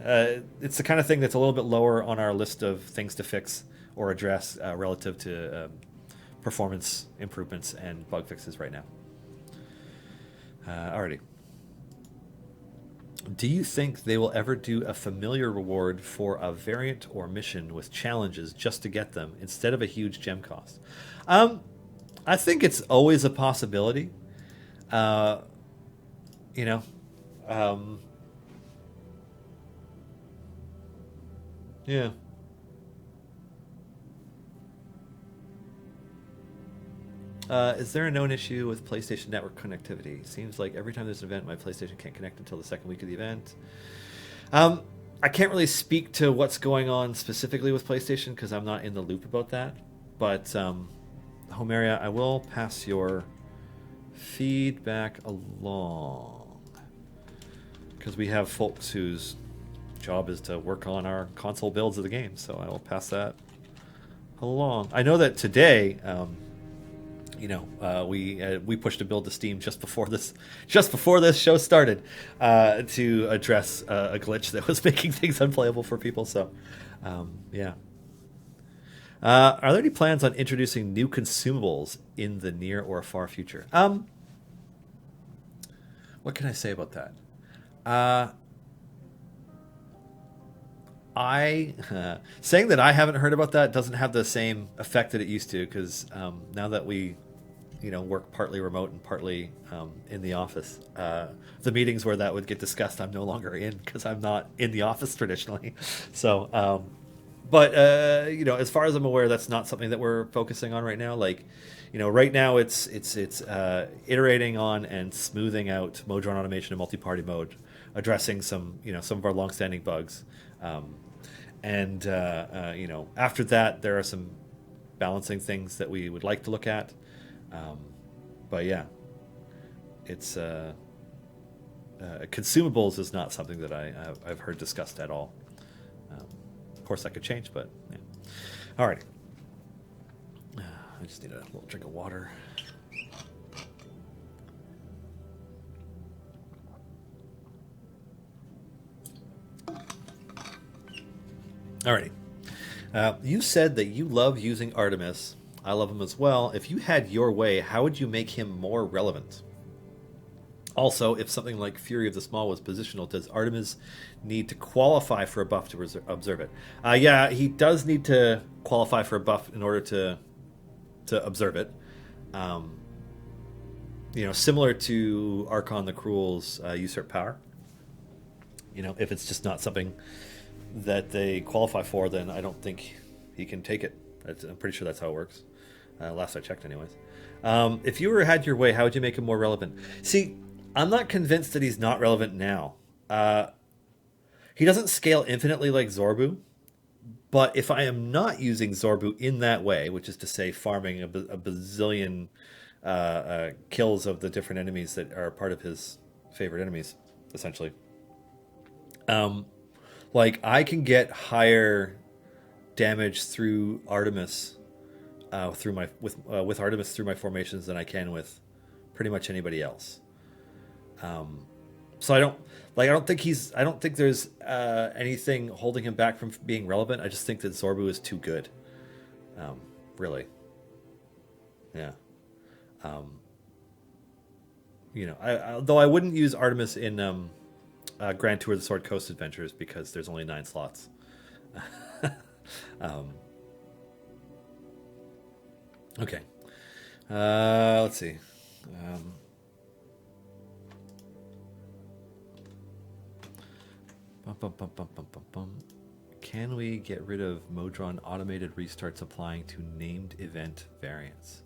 it's the kind of thing that's a little bit lower on our list of things to fix or address relative to performance improvements and bug fixes right now. Alrighty. Do you think they will ever do a familiar reward for a variant or mission with challenges just to get them instead of a huge gem cost? I think it's always a possibility. Yeah. Is there a known issue with PlayStation Network connectivity? Seems like every time there's an event, my PlayStation can't connect until the second week of the event. I can't really speak to what's going on specifically with PlayStation because I'm not in the loop about that. But, Homeria, I will pass your feedback along because we have folks whose job is to work on our console builds of the game, so I will pass that along. I know that today... we pushed a build to Steam just before this show started to address a glitch that was making things unplayable for people. So, yeah. Are there any plans on introducing new consumables in the near or far future? What can I say about that? Saying that I haven't heard about that doesn't have the same effect that it used to, because now that we work partly remote and partly in the office, the meetings where that would get discussed I'm no longer in because I'm not in the office traditionally. So as far as I'm aware, that's not something that we're focusing on right now. Right now it's iterating on and smoothing out mode run automation and multi-party mode, addressing some of our long-standing bugs. After that, there are some balancing things that we would like to look at. But yeah, it's consumables is not something that I've heard discussed at all. Of course, that could change, but yeah. Alrighty. I just need a little drink of water. Alrighty. You said that you love using Artemis. I love him as well. If you had your way, how would you make him more relevant? Also, if something like Fury of the Small was positional, does Artemis need to qualify for a buff to observe it? Yeah, he does need to qualify for a buff in order to observe it. Similar to Archon the Cruel's Usurp Power. If it's just not something that they qualify for, then I don't think he can take it. I'm pretty sure that's how it works. Last I checked, anyways. If you had your way, how would you make him more relevant? See, I'm not convinced that he's not relevant now. He doesn't scale infinitely like Zorbu, but if I am not using Zorbu in that way, which is to say farming a bazillion kills of the different enemies that are part of his favorite enemies, essentially, I can get higher damage through Artemis, with Artemis through my formations than I can with pretty much anybody else. So I don't think there's anything holding him back from being relevant. I just think that Zorbu is too good. Really. Yeah. Though I wouldn't use Artemis in Grand Tour of the Sword Coast Adventures because there's only 9 slots. Okay. Let's see. Can we get rid of Modron automated restarts applying to named event variants?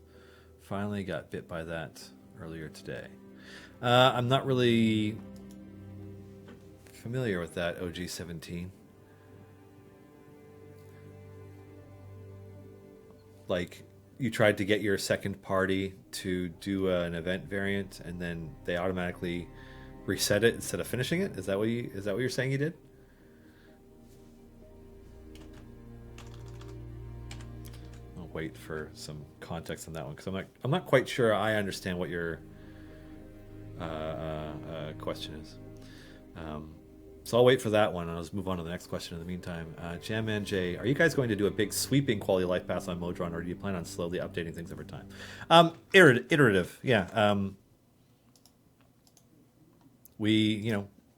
Finally got bit by that earlier today. I'm not really familiar with that, OG17. You tried to get your second party to do an event variant, and then they automatically reset it instead of finishing it. Is that what you're saying you did? I'll wait for some context on that one because I'm not quite sure I understand what your question is. So I'll wait for that one, and I'll just move on to the next question in the meantime. Jamman J, are you guys going to do a big sweeping quality of life pass on Modron, or do you plan on slowly updating things over time? Iterative, yeah.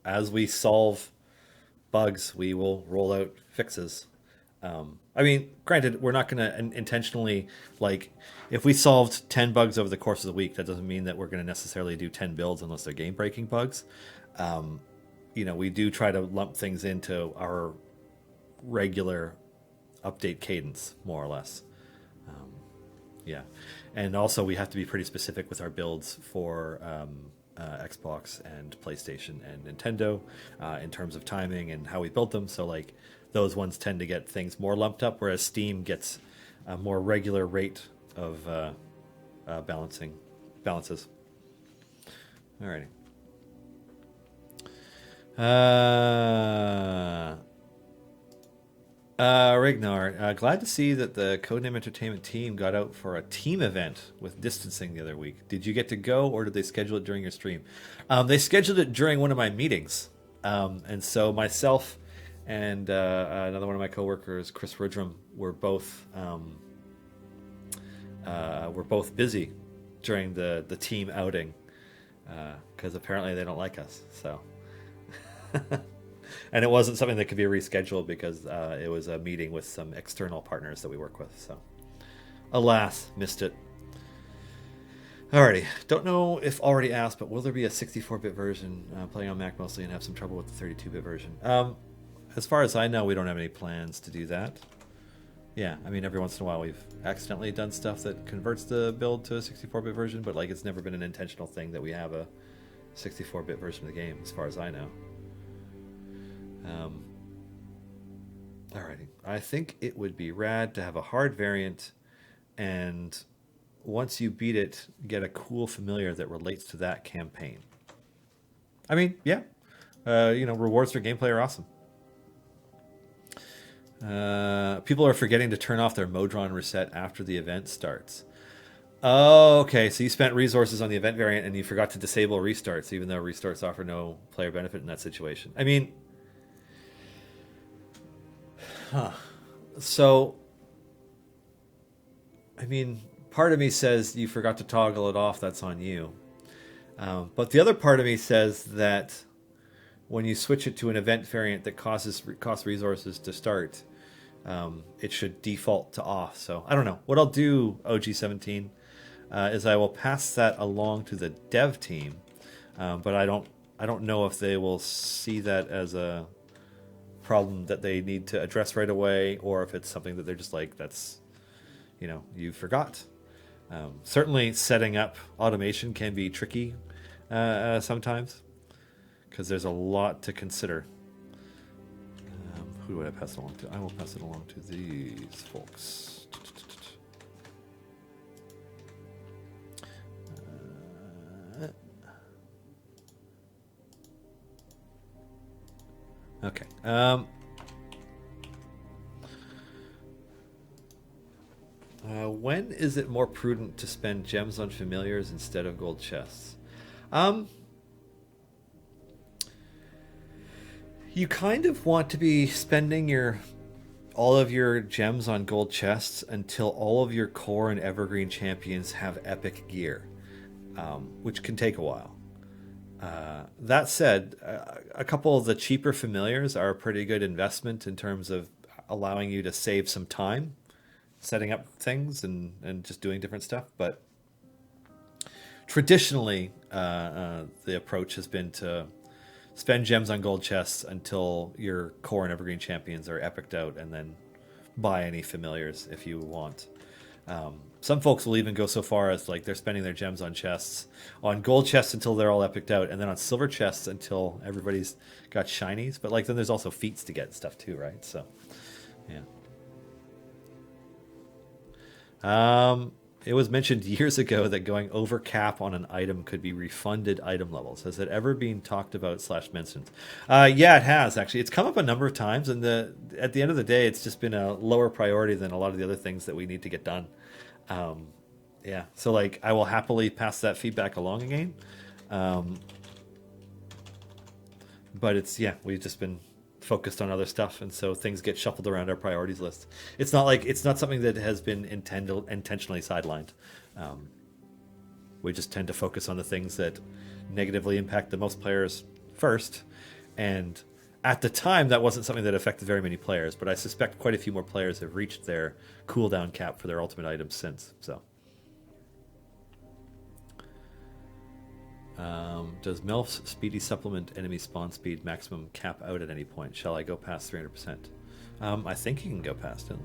As we solve bugs, we will roll out fixes. Granted, we're not going to intentionally, if we solved 10 bugs over the course of the week, that doesn't mean that we're going to necessarily do 10 builds unless they're game-breaking bugs. We do try to lump things into our regular update cadence, more or less. Yeah. And also, we have to be pretty specific with our builds for Xbox and PlayStation and Nintendo in terms of timing and how we built them. So, those ones tend to get things more lumped up, whereas Steam gets a more regular rate of balances. Alrighty. Rignar, glad to see that the Codename Entertainment team got out for a team event with distancing the other week. Did you get to go, or did they schedule it during your stream? They scheduled it during one of my meetings, and so myself and another one of my coworkers, Chris Rudrum, were both busy during the team outing because apparently they don't like us. So. And it wasn't something that could be rescheduled because it was a meeting with some external partners that we work with. So, alas, missed it. Alrighty. Don't know if already asked, but will there be a 64-bit version playing on Mac mostly and have some trouble with the 32-bit version? As far as I know, we don't have any plans to do that. Yeah, every once in a while we've accidentally done stuff that converts the build to a 64-bit version, but it's never been an intentional thing that we have a 64-bit version of the game, as far as I know. Alrighty. I think it would be rad to have a hard variant, and once you beat it, get a cool familiar that relates to that campaign. Yeah. Rewards for gameplay are awesome. People are forgetting to turn off their Modron reset after the event starts. Oh, okay. So you spent resources on the event variant and you forgot to disable restarts, even though restarts offer no player benefit in that situation. So, I mean, part of me says you forgot to toggle it off. That's on you. But the other part of me says that when you switch it to an event variant that costs resources to start, it should default to off. So I don't know. What I'll do, OG17, is I will pass that along to the dev team, but I don't know if they will see that as a problem that they need to address right away, or if it's something that they're just like, that's, you forgot. Certainly setting up automation can be tricky sometimes, because there's a lot to consider. Who do I pass it along to? I will pass it along to these folks. Okay. When is it more prudent to spend gems on familiars instead of gold chests? You kind of want to be spending all of your gems on gold chests until all of your core and evergreen champions have epic gear, which can take a while. That said, a couple of the cheaper familiars are a pretty good investment in terms of allowing you to save some time setting up things and just doing different stuff. But traditionally, the approach has been to spend gems on gold chests until your core and evergreen champions are epicked out, and then buy any familiars if you want. Some folks will even go so far as like they're spending their gems on gold chests until they're all epicked out, and then on silver chests until everybody's got shinies. But like then there's also feats to get and stuff too, right? So, yeah. It was mentioned years ago that going over cap on an item could be refunded item levels. Has it ever been talked about / mentioned? Yeah, it has actually. It's come up a number of times, and at the end of the day, it's just been a lower priority than a lot of the other things that we need to get done. Yeah, so like I will happily pass that feedback along again. But we've just been focused on other stuff, and so things get shuffled around our priorities list. It's not something that has been intentionally sidelined. We just tend to focus on the things that negatively impact the most players first, and at the time that wasn't something that affected very many players, but I suspect quite a few more players have reached their cooldown cap for their ultimate items since. So does Melf's speedy supplement enemy spawn speed maximum cap out at any point? Shall I go past 300%? I think you can go past it.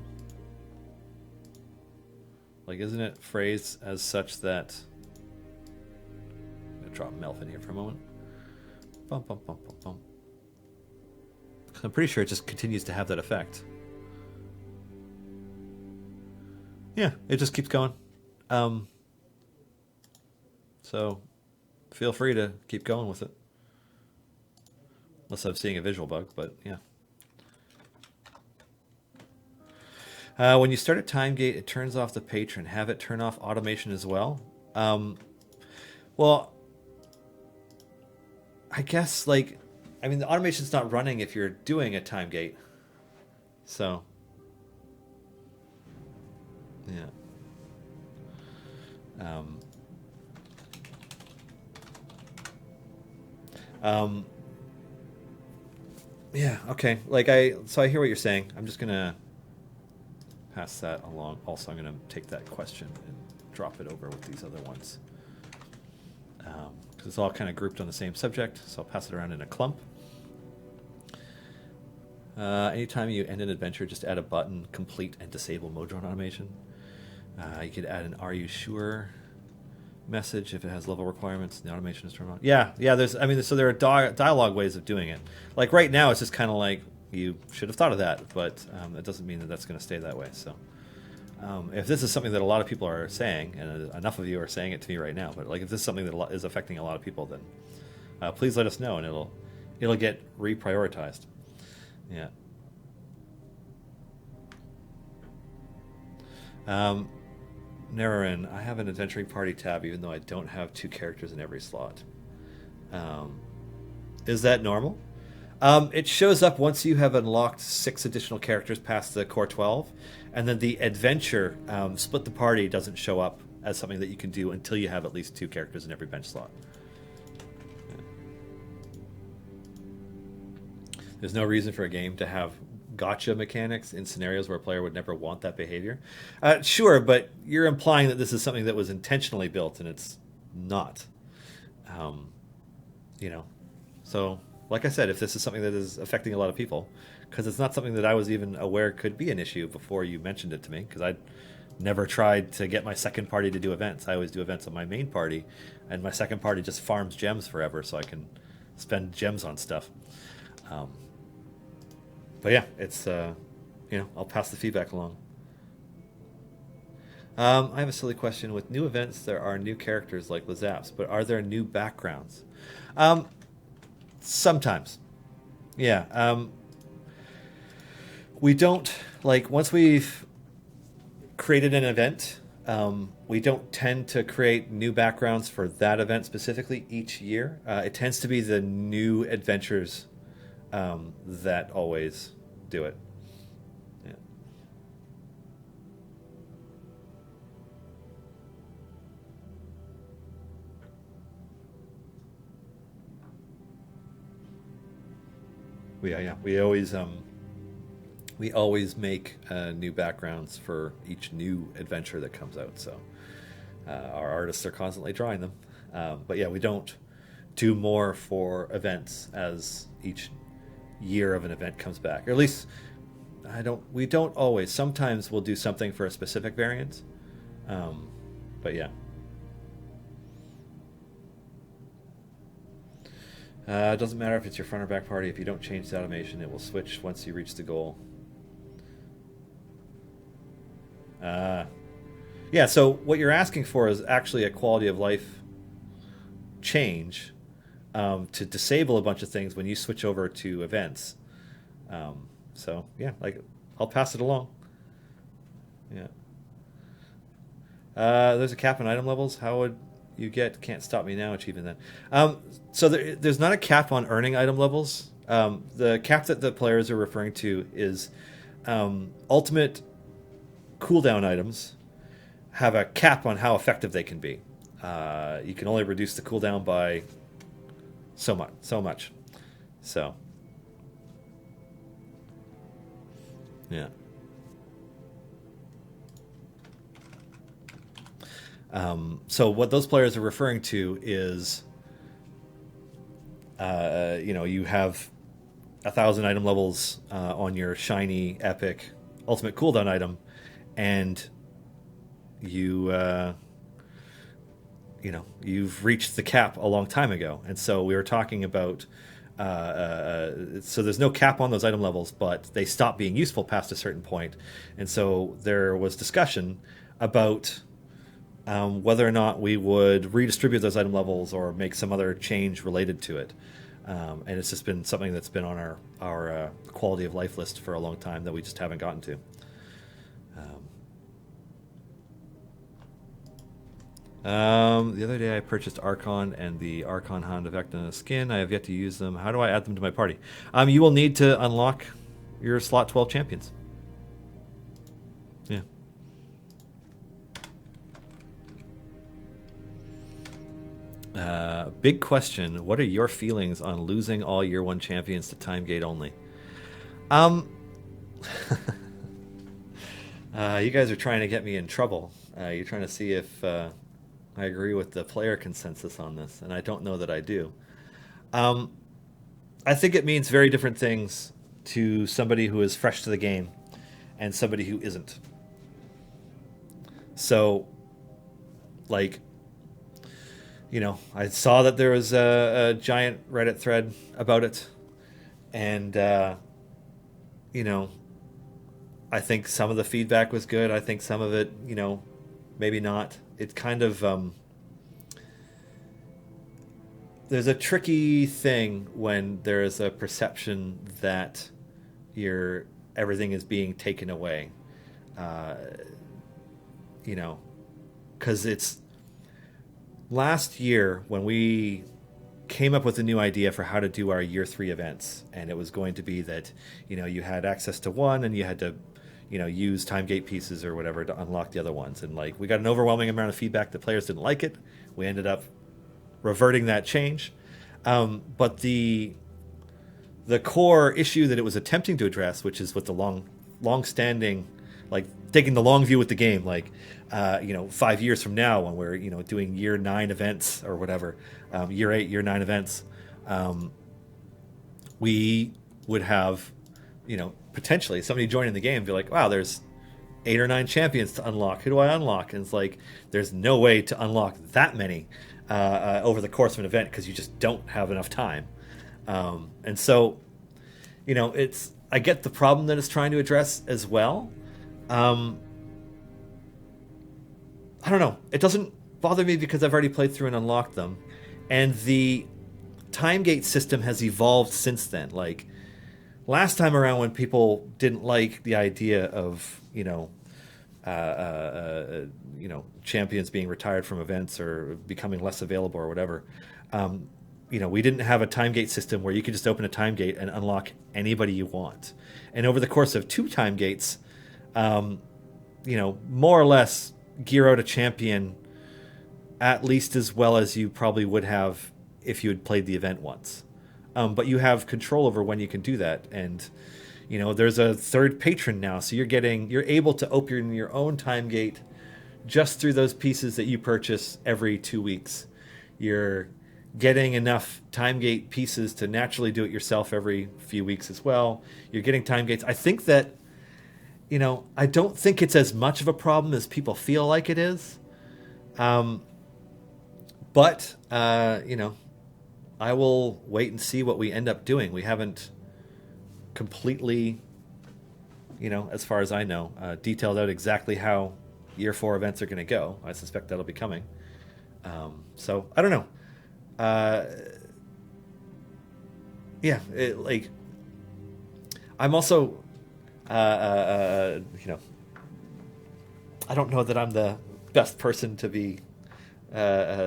Like, isn't it phrased as such that... I'm going to drop Melf in here for a moment. Bum, bum, bum, bum, bum. I'm pretty sure it just continues to have that effect. Yeah, it just keeps going. So... feel free to keep going with it. Unless I'm seeing a visual bug, but yeah. When you start a time gate, it turns off the patron. Have it turn off automation as well? Well, I guess, like... I mean, the automation's not running if you're doing a time gate. So... yeah. Yeah, okay. So I hear what you're saying. I'm just gonna pass that along. Also, I'm gonna take that question and drop it over with these other ones. Because it's all kind of grouped on the same subject, so I'll pass it around in a clump. Anytime you end an adventure, just add a button, complete and disable Modron automation. You could add an "Are you sure?" message if it has level requirements and the automation is turned on. Yeah, so there are dialogue ways of doing it. Like right now, it's just kind of like you should have thought of that, but it doesn't mean that that's going to stay that way. So if this is something that a lot of people are saying, and enough of you are saying it to me right now, but like if this is something that is affecting a lot of people, then please let us know, and it'll get reprioritized. Yeah. Nararin, I have an adventuring party tab even though I don't have 2 characters in every slot. Is that normal? It shows up once you have unlocked 6 additional characters past the core 12, and then the adventure split the party doesn't show up as something that you can do until you have at least 2 characters in every bench slot. There's no reason for a game to have gotcha mechanics in scenarios where a player would never want that behavior. Sure, but you're implying that this is something that was intentionally built, and it's not. Um, you know, so like I said, if this is something that is affecting a lot of people, because it's not something that I was even aware could be an issue before you mentioned it to me, because I never tried to get my second party to do events. I always do events on my main party, and my second party just farms gems forever so I can spend gems on stuff. Um, but yeah, it's, I'll pass the feedback along. I have a silly question. With new events, there are new characters like Lazaps, but are there new backgrounds? Sometimes. Yeah. We don't, like, once we've created an event, we don't tend to create new backgrounds for that event specifically each year. It tends to be the new adventures that always do it. Yeah. We always make new backgrounds for each new adventure that comes out. So our artists are constantly drawing them. But yeah, we don't do more for events as each year of an event comes back. Or at least we don't always. Sometimes we'll do something for a specific variant. But yeah. It doesn't matter if it's your front or back party. If you don't change the automation, it will switch once you reach the goal. Yeah, so what you're asking for is actually a quality of life change to disable a bunch of things when you switch over to events. So, yeah, like, I'll pass it along. Yeah. There's a cap on item levels. How would you get Can't Stop Me Now achieving that? So there's not a cap on earning item levels. The cap that the players are referring to is ultimate cooldown items have a cap on how effective they can be. You can only reduce the cooldown by so much. So, yeah. So what those players are referring to is, you have 1,000 item levels on your shiny, epic, ultimate cooldown item, and you've reached the cap a long time ago. And so we were talking about, so there's no cap on those item levels, but they stop being useful past a certain point. And so there was discussion about whether or not we would redistribute those item levels or make some other change related to it. And it's just been something that's been on our quality of life list for a long time that we just haven't gotten to. The other day I purchased Archon and the Archon Hound effect on the skin. I have yet to use them. How do I add them to my party? You will need to unlock your slot 12 champions. Yeah. Big question. What are your feelings on losing all year 1 champions to time gate only? You guys are trying to get me in trouble. You're trying to see if I agree with the player consensus on this, and I don't know that I do. I think it means very different things to somebody who is fresh to the game and somebody who isn't. So, like, I saw that there was a giant Reddit thread about it, and, I think some of the feedback was good. I think some of it, maybe not. It's kind of, there's a tricky thing when there's a perception that everything is being taken away, because it's last year when we came up with a new idea for how to do our year 3 events, and it was going to be that you had access to one, and you had to use time gate pieces or whatever to unlock the other ones. And like we got an overwhelming amount of feedback. The players didn't like it. We ended up reverting that change. But the core issue that it was attempting to address, which is with the long-standing, like taking the long view with the game, like 5 years from now when we're doing year 9 events or whatever, year 8, year 9 events, we would have potentially somebody joining the game and be like, wow, there's 8 or 9 champions to unlock. Who do I unlock? And it's like there's no way to unlock that many over the course of an event because you just don't have enough time. And so I get the problem that it's trying to address as well. I don't know. It doesn't bother me because I've already played through and unlocked them. And the time gate system has evolved since then. Like last time around when people didn't like the idea of, champions being retired from events or becoming less available or whatever, we didn't have a time gate system where you could just open a time gate and unlock anybody you want. And over the course of 2 time gates, more or less gear out a champion at least as well as you probably would have if you had played the event once. But you have control over when you can do that. And, there's a 3rd patron now. So you're able to open your own time gate just through those pieces that you purchase every 2 weeks. You're getting enough time gate pieces to naturally do it yourself every few weeks as well. You're getting time gates. I think that, I don't think it's as much of a problem as people feel like it is. But I will wait and see what we end up doing. We haven't completely, as far as I know, detailed out exactly how year 4 events are going to go. I suspect that'll be coming. So I don't know. I'm also, I don't know that I'm the best person to be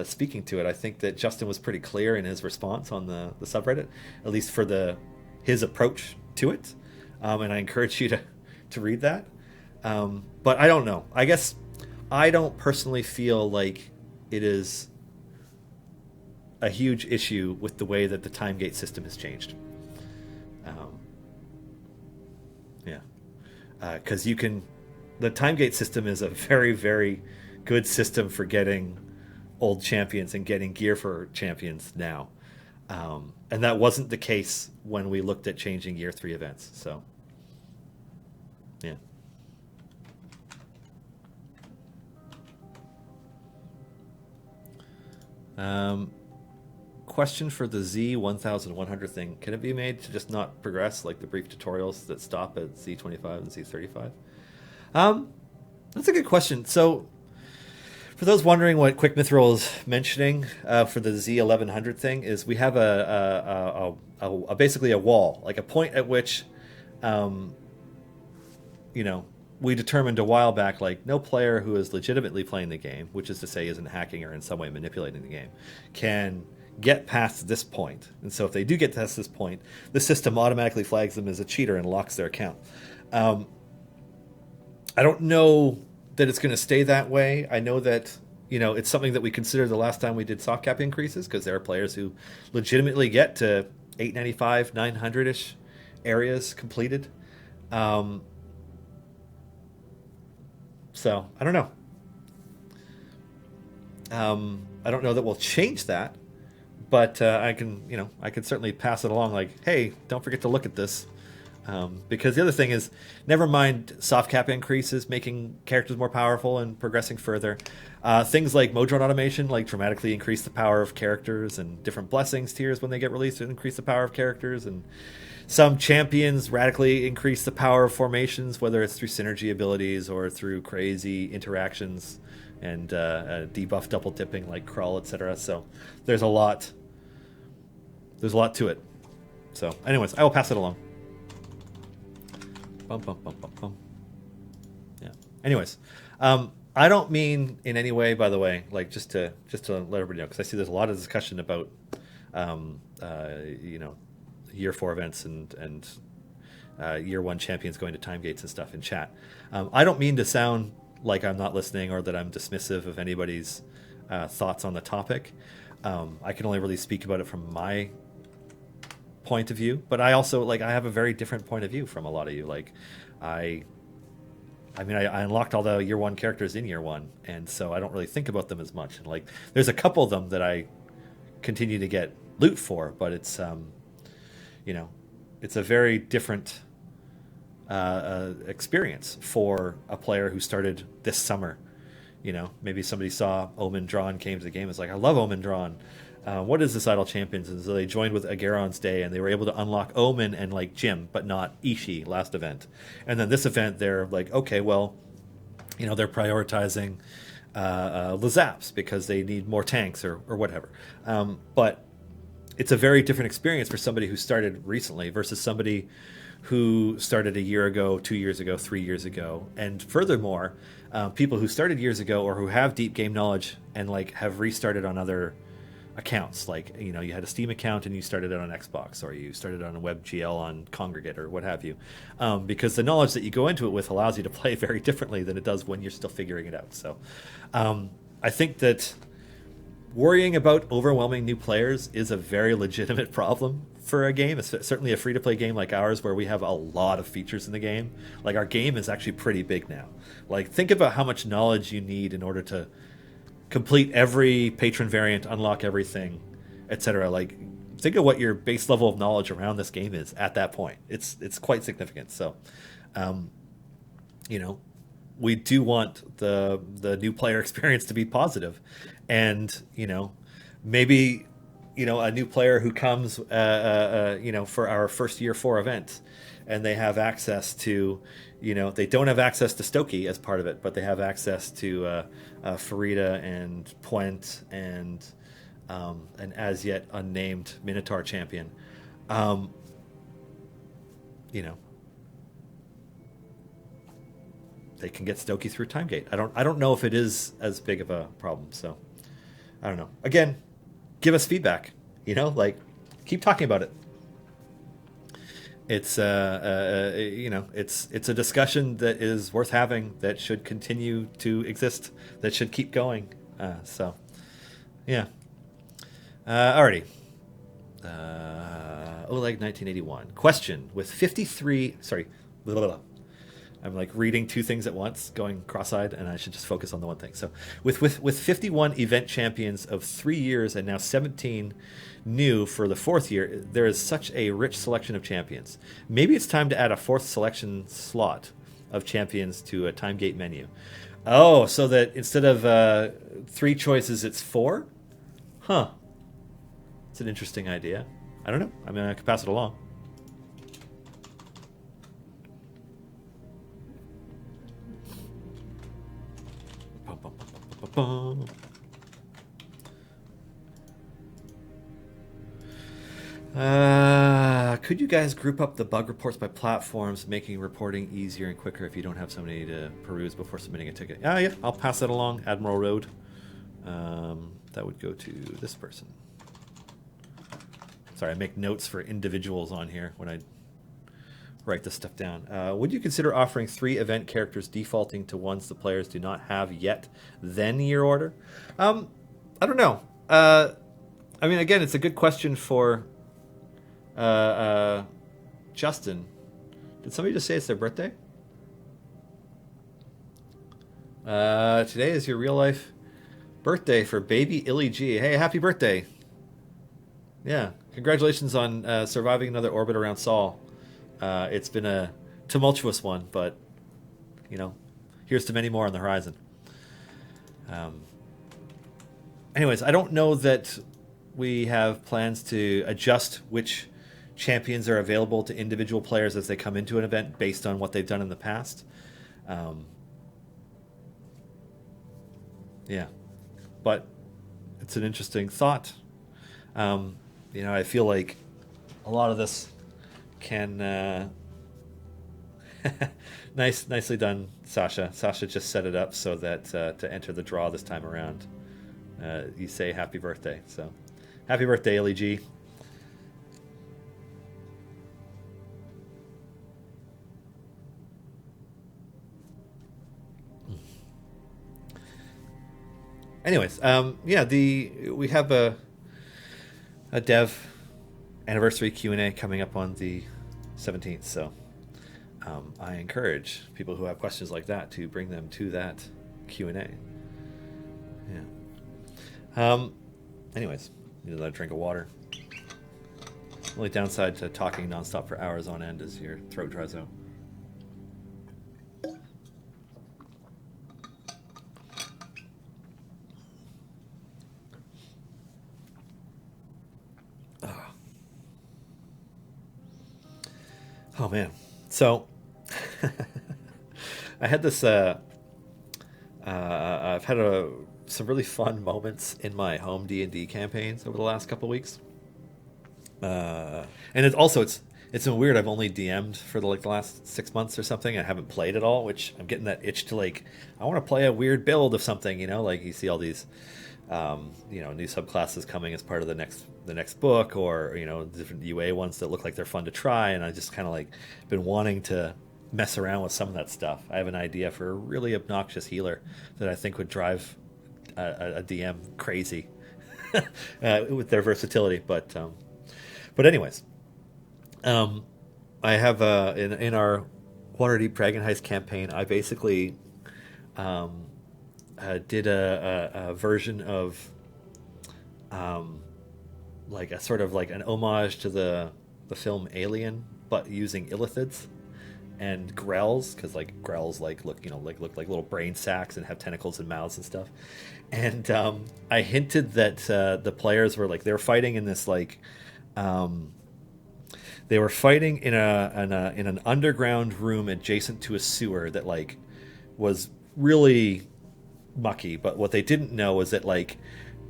speaking to it. I think that Justin was pretty clear in his response on the subreddit, at least for his approach to it. And I encourage you to read that. But I don't know. I guess I don't personally feel like it is a huge issue with the way that the time gate system has changed. Because the time gate system is a very, very good system for getting old champions and getting gear for champions now. And that wasn't the case when we looked at changing year 3 events. So, yeah. Question for the Z1100 thing. Can it be made to just not progress like the brief tutorials that stop at Z25 and Z35? That's a good question. So, for those wondering what Quick Mithril is mentioning for the Z1100 thing, is we have basically a wall, like a point at which, we determined a while back, like no player who is legitimately playing the game, which is to say isn't hacking or in some way manipulating the game, can get past this point. And so if they do get past this point, the system automatically flags them as a cheater and locks their account. I don't know that it's going to stay that way. I know that it's something that we considered the last time we did soft cap increases, because there are players who legitimately get to 895, 900-ish areas completed. So I don't know. I don't know that we'll change that, but I can certainly pass it along. Like, hey, don't forget to look at this. Because the other thing is, never mind soft cap increases, making characters more powerful and progressing further. Things like mode drone automation, like dramatically increase the power of characters, and different blessings tiers when they get released increase the power of characters, and some champions radically increase the power of formations, whether it's through synergy abilities or through crazy interactions and debuff double dipping like crawl, etc. So there's a lot to it. So anyways, I will pass it along. Yeah. Anyways, I don't mean in any way, by the way, like just to let everybody know, because I see there's a lot of discussion about you know, year 4 events and year 1 champions going to time gates and stuff in chat. I don't mean to sound like I'm not listening or that I'm dismissive of anybody's thoughts on the topic. I can only really speak about it from my point of view, but I also I have a very different point of view from a lot of you. I unlocked all the year 1 characters in year 1, and so I don't really think about them as much. And there's a couple of them that I continue to get loot for, but it's it's a very different experience for a player who started this summer. Maybe somebody saw Omen Drawn came to the game. It's like, I love Omen Drawn. What is this Idle Champions? And so they joined with Agaron's Day, and they were able to unlock Omen and Jim, but not Ishii last event. And then this event, they're like, okay, well, they're prioritizing Lazaps because they need more tanks or whatever. But it's a very different experience for somebody who started recently versus somebody who started a year ago, 2 years ago, 3 years ago. And furthermore, people who started years ago or who have deep game knowledge and have restarted on other accounts. You had a Steam account and you started it on Xbox, or you started on a WebGL on Congregate or what have you. Because the knowledge that you go into it with allows you to play very differently than it does when you're still figuring it out. So I think that worrying about overwhelming new players is a very legitimate problem for a game. It's certainly a free-to-play game like ours, where we have a lot of features in the game. Our game is actually pretty big now. Think about how much knowledge you need in order to complete every patron variant, unlock everything, etc. Think of what your base level of knowledge around this game is at that point. It's quite significant. So, we do want the new player experience to be positive, and maybe a new player who comes for our first year 4 event, and they have access to they don't have access to Stokey as part of it, but they have access to Farida and Puent and an as yet unnamed Minotaur champion. They can get Stokey through Timegate. I don't know if it is as big of a problem. So I don't know. Again, give us feedback. Keep talking about it. It's it's a discussion that is worth having, that should continue to exist, that should keep going. So yeah. Alrighty. Oleg 1981 question with 53. Sorry. Blah, blah, blah. I'm reading 2 things at once, going cross-eyed, and I should just focus on the one thing. So with 51 event champions of 3 years and now 17 new for the 4th year, there is such a rich selection of champions. Maybe it's time to add a 4th selection slot of champions to a time gate menu. Oh, so that instead of 3 choices, it's 4? Huh. It's an interesting idea. I don't know. I mean, I could pass it along. Could you guys group up the bug reports by platforms, making reporting easier and quicker if you don't have somebody to peruse before submitting a ticket? Yeah, I'll pass that along. Admiral Road. That would go to this person. Sorry, I make notes for individuals on here when I write this stuff down. Would you consider offering 3 event characters defaulting to ones the players do not have yet, then year order? I don't know. I mean, again, it's a good question for Justin. Did somebody just say it's their birthday? Today is your real life birthday for baby Illy G. Hey, happy birthday. Yeah, congratulations on surviving another orbit around Sol. It's been a tumultuous one, but, here's to many more on the horizon. Anyways, I don't know that we have plans to adjust which champions are available to individual players as they come into an event based on what they've done in the past. Yeah, but it's an interesting thought. I feel like a lot of this can nicely done, Sasha. Sasha just set it up so that to enter the draw this time around, you say happy birthday. So Happy birthday, Ellie G. Anyways, yeah, we have a dev anniversary Q&A coming up on the 17th, so I encourage people who have questions like that to bring them to that Q&A. Yeah. Anyways, need another drink of water. Only downside to talking nonstop for hours on end is your throat dries out. Oh man. So I had this I've had some really fun moments in my home D&D campaigns over the last couple of weeks. And it's been weird. I've only DM'd for the last 6 months or something. I haven't played at all, which I'm getting that itch to I want to play a weird build of something, like you see all these new subclasses coming as part of the next book, or different UA ones that look like they're fun to try, and I just kind of been wanting to mess around with some of that stuff. I have an idea for a really obnoxious healer that I think would drive a DM crazy with their versatility. But anyways, I have in our Waterdeep Dragon Heist campaign, I basically did a version of a sort of an homage to the film Alien, but using illithids and grells, because grells look like little brain sacs and have tentacles and mouths and stuff. And I hinted that the players were they were fighting in this they were fighting in an underground room adjacent to a sewer that was really mucky, but what they didn't know was that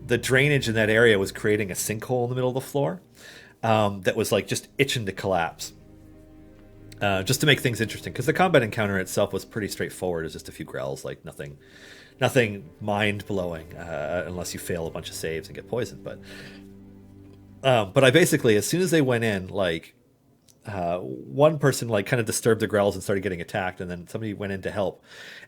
the drainage in that area was creating a sinkhole in the middle of the floor that was just itching to collapse. Just to make things interesting, because the combat encounter itself was pretty straightforward. It was just a few grells, nothing mind-blowing, unless you fail a bunch of saves and get poisoned. But I basically, as soon as they went in, one person kind of disturbed the grells and started getting attacked, and then somebody went in to help,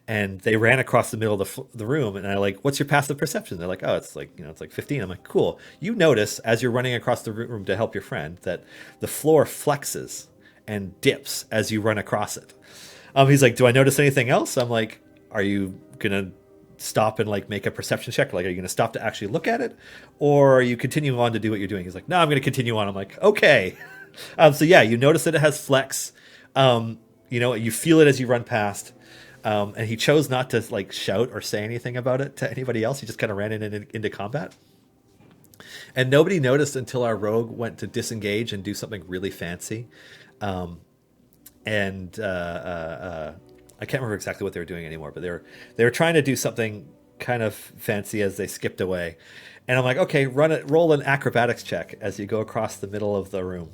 and they ran across the middle of the room, and I what's your passive perception? They're oh, it's it's 15. I'm cool. You notice as you're running across the room to help your friend that the floor flexes and dips as you run across it. He's do I notice anything else? I'm are you gonna stop and make a perception check? Are you gonna stop to actually look at it, or are you continuing on to do what you're doing? He's no, I'm gonna continue on. I'm okay. So yeah, you notice that it has flex. You feel it as you run past. And he chose not to shout or say anything about it to anybody else. He just kind of ran into combat. And nobody noticed until our rogue went to disengage and do something really fancy. I can't remember exactly what they were doing anymore, but they were trying to do something kind of fancy as they skipped away. And I'm okay, roll an acrobatics check as you go across the middle of the room.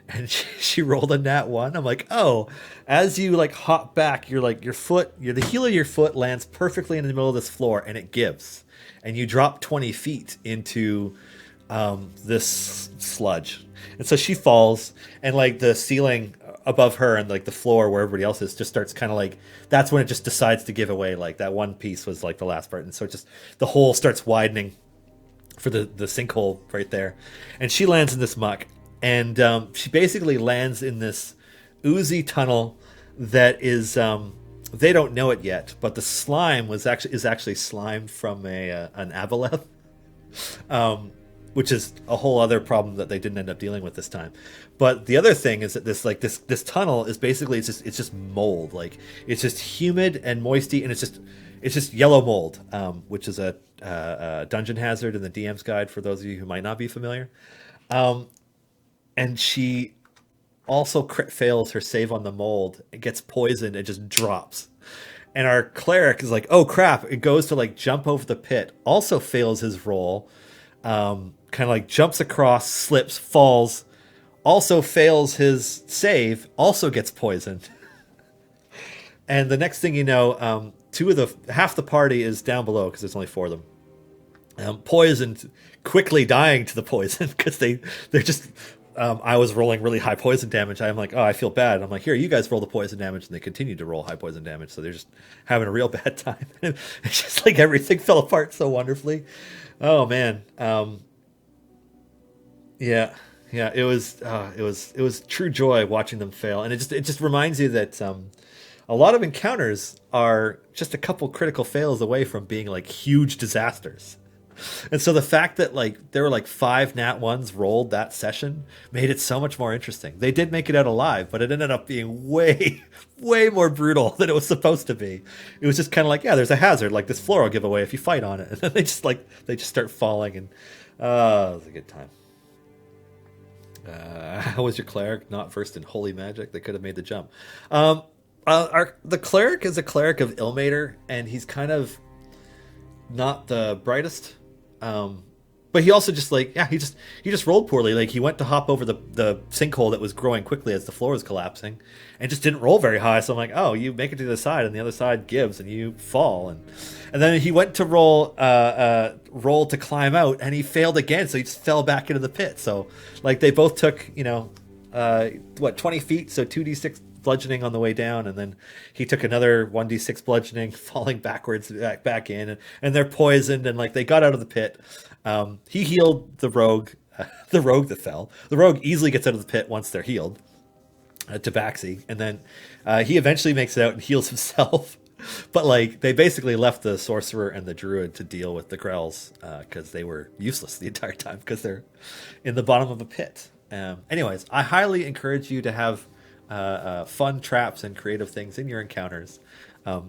And she rolled a nat 1. I'm oh, as you hop back, you're the heel of your foot lands perfectly in the middle of this floor, and it gives, and you drop 20 feet into this sludge. And so she falls, and the ceiling above her and the floor where everybody else is just starts kind of that's when it just decides to give away. That one piece was the last part, and so it just the hole starts widening for the sinkhole right there, and she lands in this muck. And she basically lands in this oozy tunnel that is, they don't know it yet, but the slime is actually slime from an aboleth, which is a whole other problem that they didn't end up dealing with this time. But the other thing is that this tunnel is basically it's just mold. It's just humid and moisty, and it's just yellow mold, which is a dungeon hazard in the DM's guide for those of you who might not be familiar. And she also crit fails her save on the mold. It gets poisoned and just drops. And our cleric is oh crap! It goes to jump over the pit. Also fails his roll. Kind of jumps across, slips, falls. Also fails his save. Also gets poisoned. And the next thing you know, half the party is down below because there's only 4 of them. Poisoned, quickly dying to the poison because they're just. I was rolling really high poison damage. I'm like, oh, I feel bad. I'm like, here, you guys roll the poison damage, and they continue to roll high poison damage. So they're just having a real bad time. It's just like everything fell apart so wonderfully. Oh man, yeah, yeah. It was true joy watching them fail, and it just reminds you that a lot of encounters are just a couple critical fails away from being like huge disasters. And so the fact that like there were like 5 nat 1s rolled that session made it so much more interesting. They did make it out alive, but it ended up being way, way more brutal than it was supposed to be. It was just kind of like, yeah, there's a hazard, like this floral giveaway if you fight on it, and then they just start falling, and it was a good time. How was your cleric not versed in holy magic? They could have made the jump. The cleric is a cleric of Ilmater, and he's kind of not the brightest. But he also just like, yeah, he just rolled poorly. Like he went to hop over the sinkhole that was growing quickly as the floor was collapsing, and just didn't roll very high. So I'm like, oh, you make it to the side, and the other side gives, and you fall, and then he went to roll to climb out, and he failed again. So he just fell back into the pit. So like they both took 20 feet, so 2d6 bludgeoning on the way down, and then he took another 1d6 bludgeoning, falling backwards back in, and they're poisoned, and like they got out of the pit. He healed the rogue, the rogue that fell. The rogue easily gets out of the pit once they're healed, Tabaxi, and then he eventually makes it out and heals himself. But like they basically left the sorcerer and the druid to deal with the Grells because they were useless the entire time because they're in the bottom of a pit. Anyways, I highly encourage you to have fun traps and creative things in your encounters.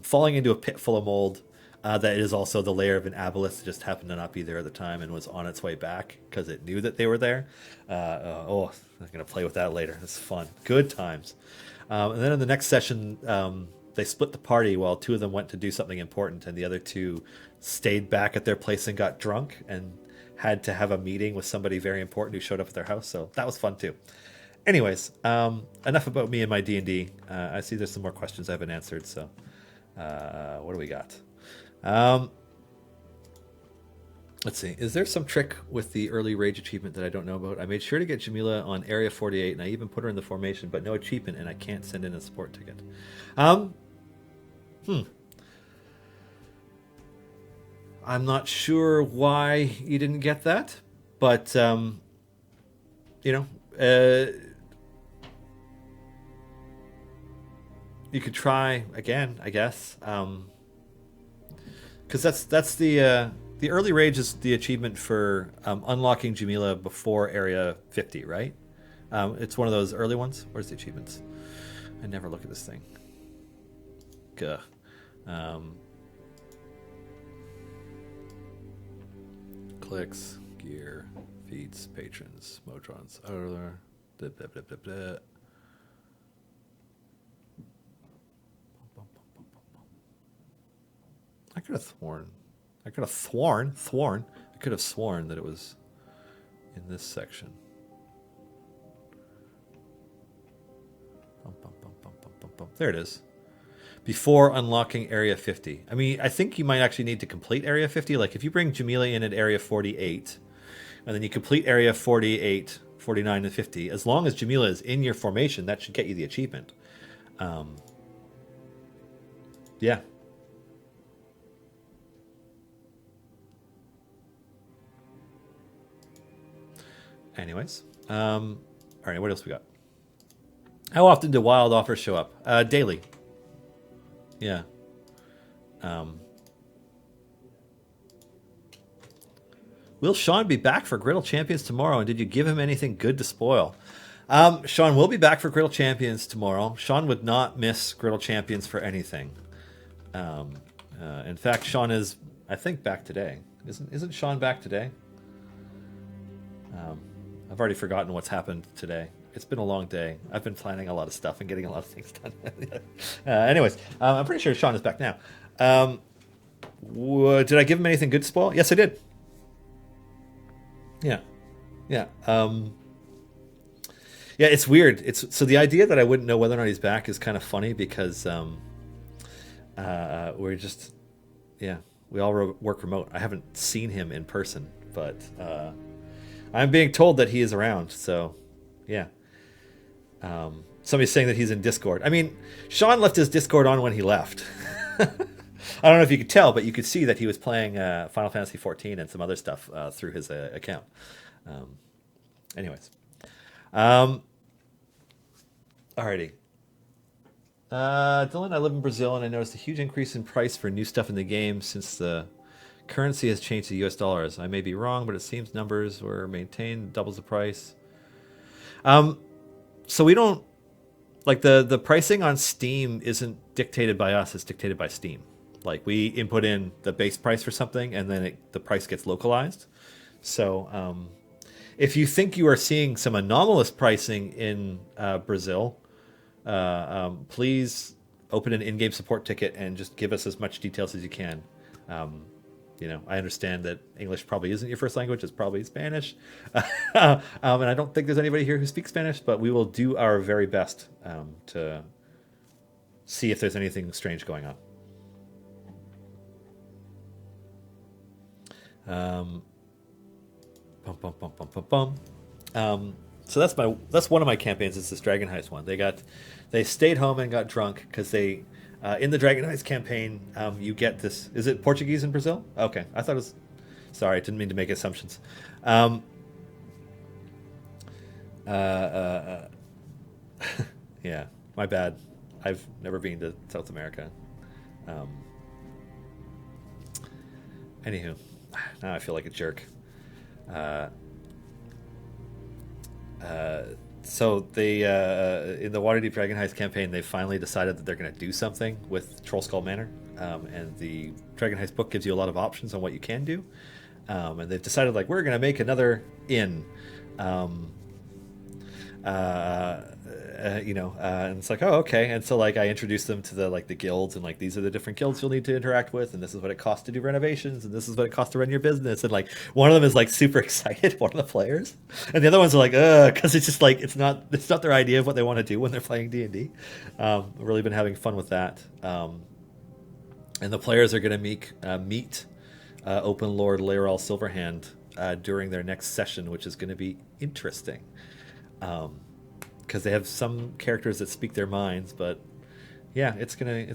Falling into a pit full of mold that is also the lair of an aboleth that just happened to not be there at the time and was on its way back because it knew that they were there. I'm going to play with that later. It's fun. Good times. And then in the next session, they split the party while 2 of them went to do something important and the other 2 stayed back at their place and got drunk and had to have a meeting with somebody very important who showed up at their house. So that was fun too. Anyways, enough about me and my D&D. I see there's some more questions I haven't answered, so what do we got? Let's see. Is there some trick with the early rage achievement that I don't know about? I made sure to get Jamila on Area 48, and I even put her in the formation, but no achievement, and I can't send in a support ticket. I'm not sure why you didn't get that, but, you could try again, I guess, because that's the early rage is the achievement for unlocking Jamila before Area 50, right? It's one of those early ones. Where's the achievements? I never look at this thing. Gah. Clicks, gear, feats, patrons, motrons. I could have sworn that it was in this section. There it is. Before unlocking Area 50. I mean, I think you might actually need to complete Area 50. Like, if you bring Jamila in at Area 48, and then you complete Area 48, 49, and 50, as long as Jamila is in your formation, that should get you the achievement. Yeah. Anyways. All right, what else we got? How often do wild offers show up? Daily. Yeah. Will Sean be back for Griddle Champions tomorrow? And did you give him anything good to spoil? Sean will be back for Griddle Champions tomorrow. Sean would not miss Griddle Champions for anything. In fact, Sean is, I think, back today. Isn't Sean back today? I've already forgotten what's happened today. It's been a long day. I've been planning a lot of stuff and getting a lot of things done. Anyways, I'm pretty sure Sean is back now. Did I give him anything good to spoil? Yes, I did. Yeah. Yeah. Yeah, it's weird. So the idea that I wouldn't know whether or not he's back is kind of funny because we're just, yeah. work remote. I haven't seen him in person, but I'm being told that he is around. So, yeah. Somebody's saying that he's in Discord. I mean, Sean left his Discord on when he left. I don't know if you could tell, but you could see that he was playing Final Fantasy 14 and some other stuff through his account. Anyways. Alrighty. Dylan, I live in Brazil, and I noticed a huge increase in price for new stuff in the game since the currency has changed to US dollars. I may be wrong, but it seems numbers were maintained, doubles the price. So we don't, like, the pricing on Steam isn't dictated by us, it's dictated by Steam. Like, we input in the base price for something, and then the price gets localized. So if you think you are seeing some anomalous pricing in Brazil, please open an in-game support ticket and just give us as much details as you can. I understand that English probably isn't your first language. It's probably Spanish. And I don't think there's anybody here who speaks Spanish, but we will do our very best to see if there's anything strange going on. So that's one of my campaigns. It's this Dragon Heist one. They stayed home and got drunk because they in the Dragon Heist campaign you get this. Is it Portuguese in Brazil? Okay, I thought it was. Sorry, I didn't mean to make assumptions. Yeah, my bad. I've never been to South America. Anywho, now I feel like a jerk. So they in the Waterdeep Dragon Heist campaign, they finally decided that they're going to do something with Trollskull Manor, and the Dragon Heist book gives you a lot of options on what you can do, and they've decided, like, we're going to make another inn, and it's like, oh, okay. And so, like, I introduced them to the guilds, and, like, these are the different guilds you'll need to interact with, and this is what it costs to do renovations, and this is what it costs to run your business. And, like, one of them is, like, super excited, one of the players, and the other ones are like, because it's just like it's not their idea of what they want to do when they're playing D&D. I've really been having fun with that, and the players are going to meet Open Lord Laeral Silverhand during their next session, which is going to be interesting. Because they have some characters that speak their minds, but yeah, it's gonna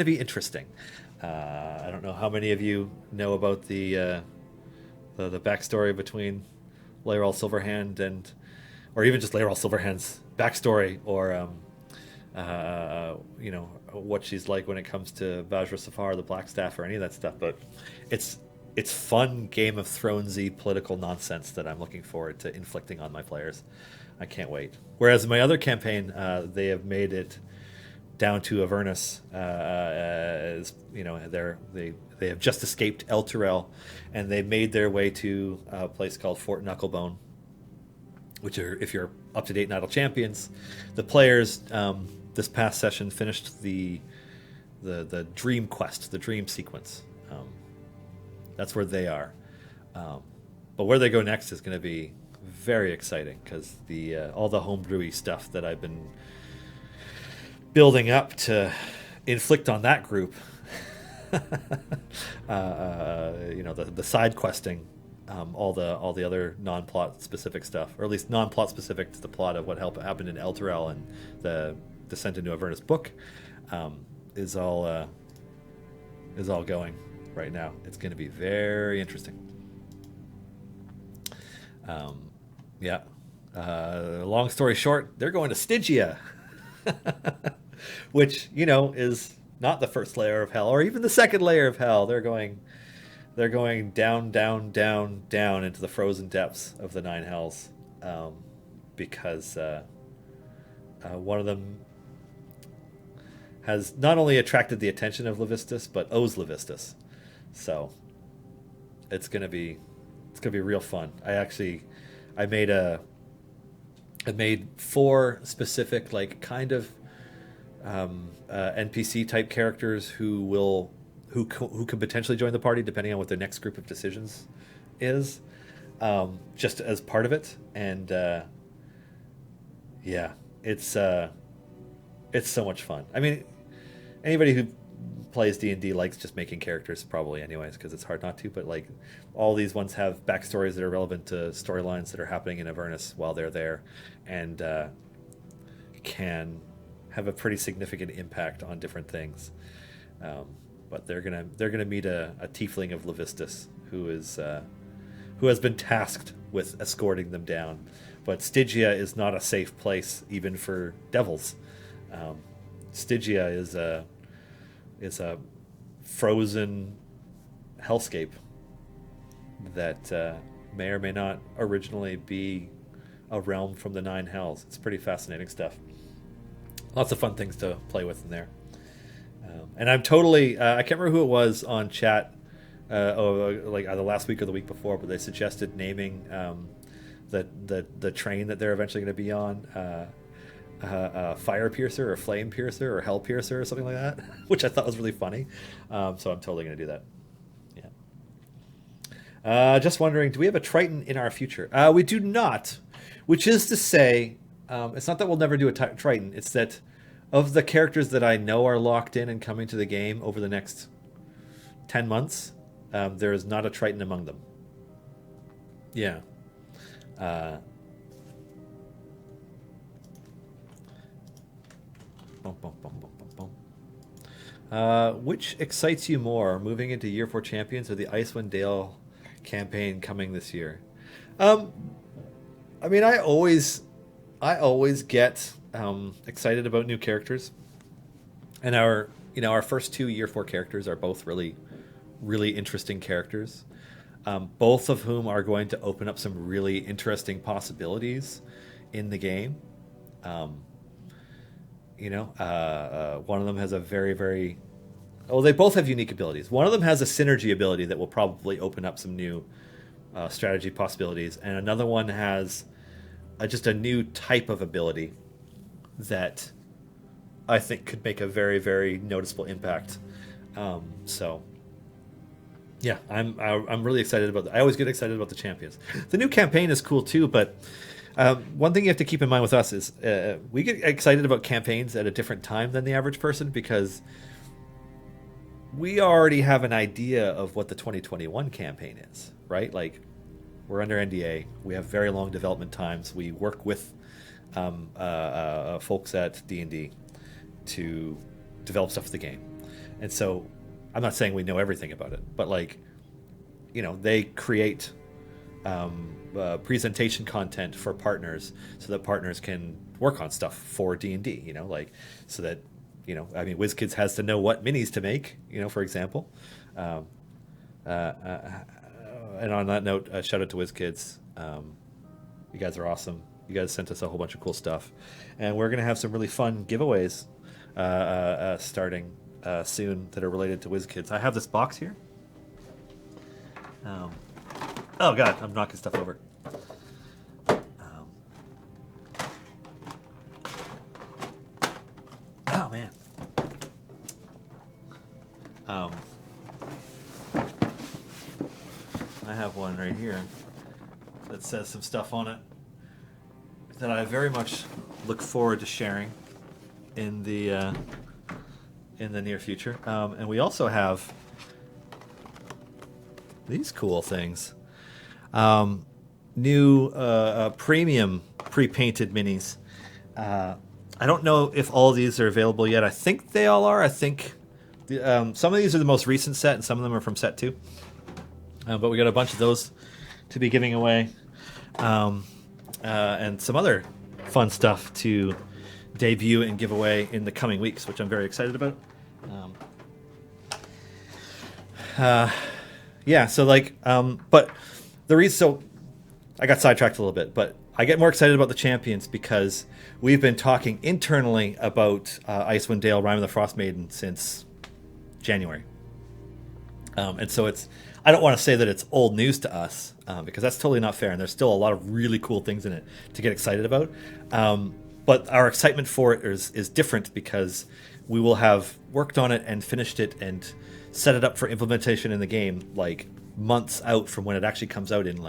be interesting. I don't know how many of you know about the backstory between Laeral Silverhand or even just Laeral Silverhand's backstory, or what she's like when it comes to Vajra Safar, the Blackstaff, or any of that stuff. But it's fun Game of Thronesy political nonsense that I'm looking forward to inflicting on my players. I can't wait. Whereas in my other campaign, they have made it down to Avernus. They have just escaped Elturel, and they made their way to a place called Fort Knucklebone, which are, if you're up to date in Idle Champions, the players this past session finished the dream quest, the dream sequence. That's where they are. But where they go next is going to be very exciting, because all the homebrewy stuff that I've been building up to inflict on that group, the side questing, all the other non-plot specific stuff, or at least non-plot specific to the plot of what happened in Elturel and the Descent into Avernus book, is all going right now. It's going to be very interesting. Long story short, they're going to Stygia, which, is not the first layer of hell, or even the second layer of hell. They're going down, down, down, down into the frozen depths of the Nine Hells, because one of them has not only attracted the attention of Levistus, but owes Levistus. So it's gonna be real fun. I made 4 specific, like, kind of NPC type characters who can potentially join the party depending on what their next group of decisions is, just as part of it. And it's so much fun. I mean, anybody who plays D&D likes just making characters probably anyways because it's hard not to. But like all these ones have backstories that are relevant to storylines that are happening in Avernus while they're there, and can have a pretty significant impact on different things. But they're gonna meet a tiefling of Levistus who has been tasked with escorting them down. But Stygia is not a safe place even for devils. Stygia is a frozen hellscape that may or may not originally be a realm from the Nine Hells. It's pretty fascinating stuff. Lots of fun things to play with in there. And I'm totally I can't remember who it was on chat, like either last week or the week before, but they suggested naming the train that they're eventually going to be on Fire Piercer or Flame Piercer or Hell Piercer or something like that, which I thought was really funny. So I'm totally going to do that. Yeah. Just wondering, do we have a Triton in our future? We do not, which is to say, it's not that we'll never do a Triton. It's that of the characters that I know are locked in and coming to the game over the next 10 months, there is not a Triton among them. Yeah. Which excites you more, moving into Year 4 Champions or the Icewind Dale campaign coming this year? I mean, I always get excited about new characters, and our first two Year 4 characters are both really, really interesting characters, both of whom are going to open up some really interesting possibilities in the game. One of them has a very, very... Oh, they both have unique abilities. One of them has a synergy ability that will probably open up some new strategy possibilities, and another one has just a new type of ability that I think could make a very, very noticeable impact. So, yeah, I'm really excited about that. I always get excited about the champions. The new campaign is cool too, but one thing you have to keep in mind with us is we get excited about campaigns at a different time than the average person because we already have an idea of what the 2021 campaign is, right? Like, we're under NDA. We have very long development times. We work with folks at D&D to develop stuff for the game. And so I'm not saying we know everything about it, but they create presentation content for partners so that partners can work on stuff for D&D, so that, WizKids has to know what minis to make, for example. And on that note, shout out to WizKids. You guys are awesome. You guys sent us a whole bunch of cool stuff. And we're going to have some really fun giveaways starting soon that are related to WizKids. I have this box here. Oh, God, I'm knocking stuff over. Oh, man. I have one right here that says some stuff on it that I very much look forward to sharing in the near future. And we also have these cool things. New premium pre-painted minis. I don't know if all of these are available yet. I think they all are. I think some of these are the most recent set, and some of them are from set 2. But we got a bunch of those to be giving away. And some other fun stuff to debut and give away in the coming weeks, which I'm very excited about. But the reason, so I got sidetracked a little bit, but I get more excited about the champions because we've been talking internally about Icewind Dale, Rime of the Frost Maiden since January. And so I don't want to say that it's old news to us because that's totally not fair, and there's still a lot of really cool things in it to get excited about. But our excitement for it is different because we will have worked on it and finished it and set it up for implementation in the game like months out from when it actually comes out in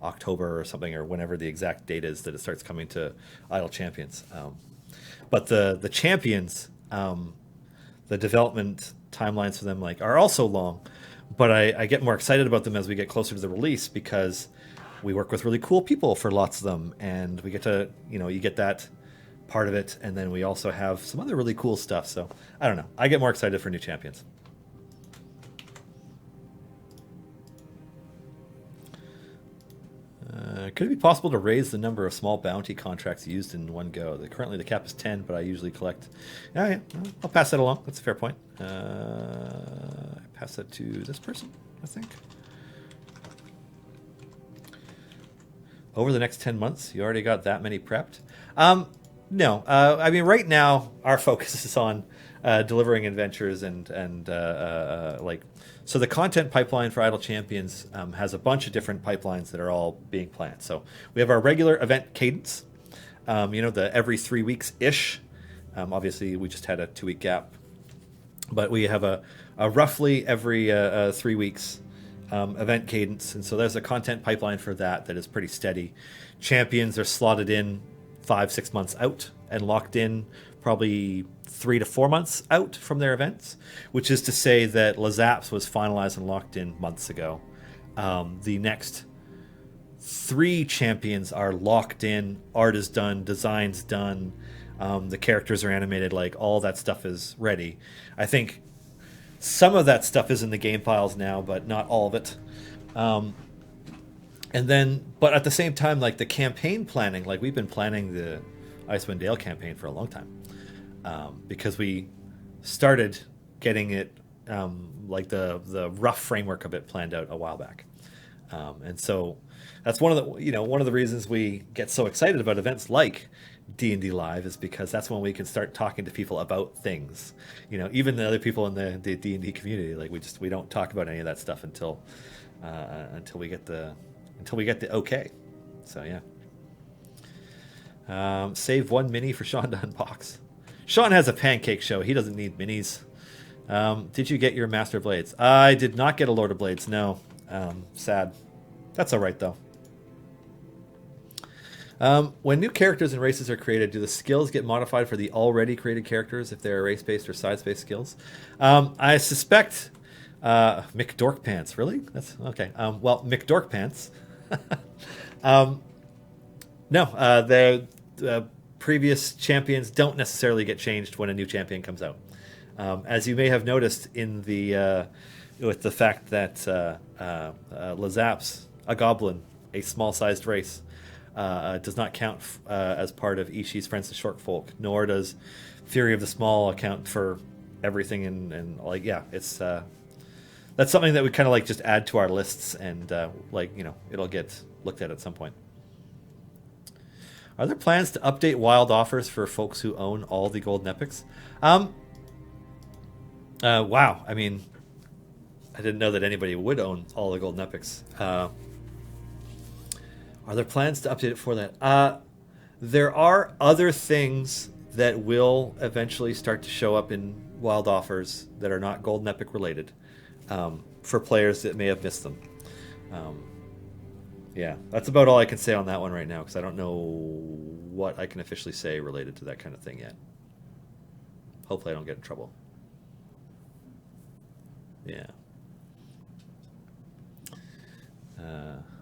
October or something, or whenever the exact date is that it starts coming to Idle Champions. But the champions, the development timelines for them like are also long, but I get more excited about them as we get closer to the release because we work with really cool people for lots of them, and we get to, you get that part of it, and then we also have some other really cool stuff. So I don't know. I get more excited for new champions. Could it be possible to raise the number of small bounty contracts used in one go? Currently the cap is 10, but I usually collect. Yeah, I'll pass that along. That's a fair point. I pass that to this person, I think. Over the next 10 months, you already got that many prepped? No. I mean, right now, our focus is on delivering adventures and like... So the content pipeline for Idle Champions has a bunch of different pipelines that are all being planned. So we have our regular event cadence, the every 3 weeks-ish. Obviously, we just had a 2-week gap. But we have a roughly every 3 weeks event cadence. And so there's a content pipeline for that is pretty steady. Champions are slotted in 5-6 months out and locked in probably 3 to 4 months out from their events, which is to say that Lazaps was finalized and locked in months ago. The next 3 champions are locked in, art is done, design's done, the characters are animated, like all that stuff is ready. I think some of that stuff is in the game files now, but not all of it. But at the same time, like the campaign planning, like we've been planning the Icewind Dale campaign for a long time. Because we started getting it, like the rough framework of it planned out a while back. And so that's one of the reasons we get so excited about events like D&D Live, is because that's when we can start talking to people about things. Even the other people in the D&D community, like we don't talk about any of that stuff until we get the okay. So yeah. Save 1 mini for Sean to unbox. Sean has a pancake show. He doesn't need minis. Did you get your Master Blades? I did not get a Lord of Blades, no. Sad. That's all right, though. When new characters and races are created, do the skills get modified for the already created characters if they're race-based or size-based skills? I suspect... Mick Dorkpants, really? That's okay. Well, Mick Dorkpants... No, the previous champions don't necessarily get changed when a new champion comes out. As you may have noticed in with the fact that Lazaps, a goblin, a small-sized race, does not count as part of Ishi's Friends of Short Folk, nor does Fury of the Small account for everything. And like, yeah, it's that's something that we kind of like just add to our lists, and it'll get looked at some point. Are there plans to update wild offers for folks who own all the golden epics? Wow. I mean, I didn't know that anybody would own all the golden epics. Are there plans to update it for that? There are other things that will eventually start to show up in wild offers that are not golden epic related, for players that may have missed them. Yeah, that's about all I can say on that one right now, because I don't know what I can officially say related to that kind of thing yet. Hopefully I don't get in trouble. Yeah.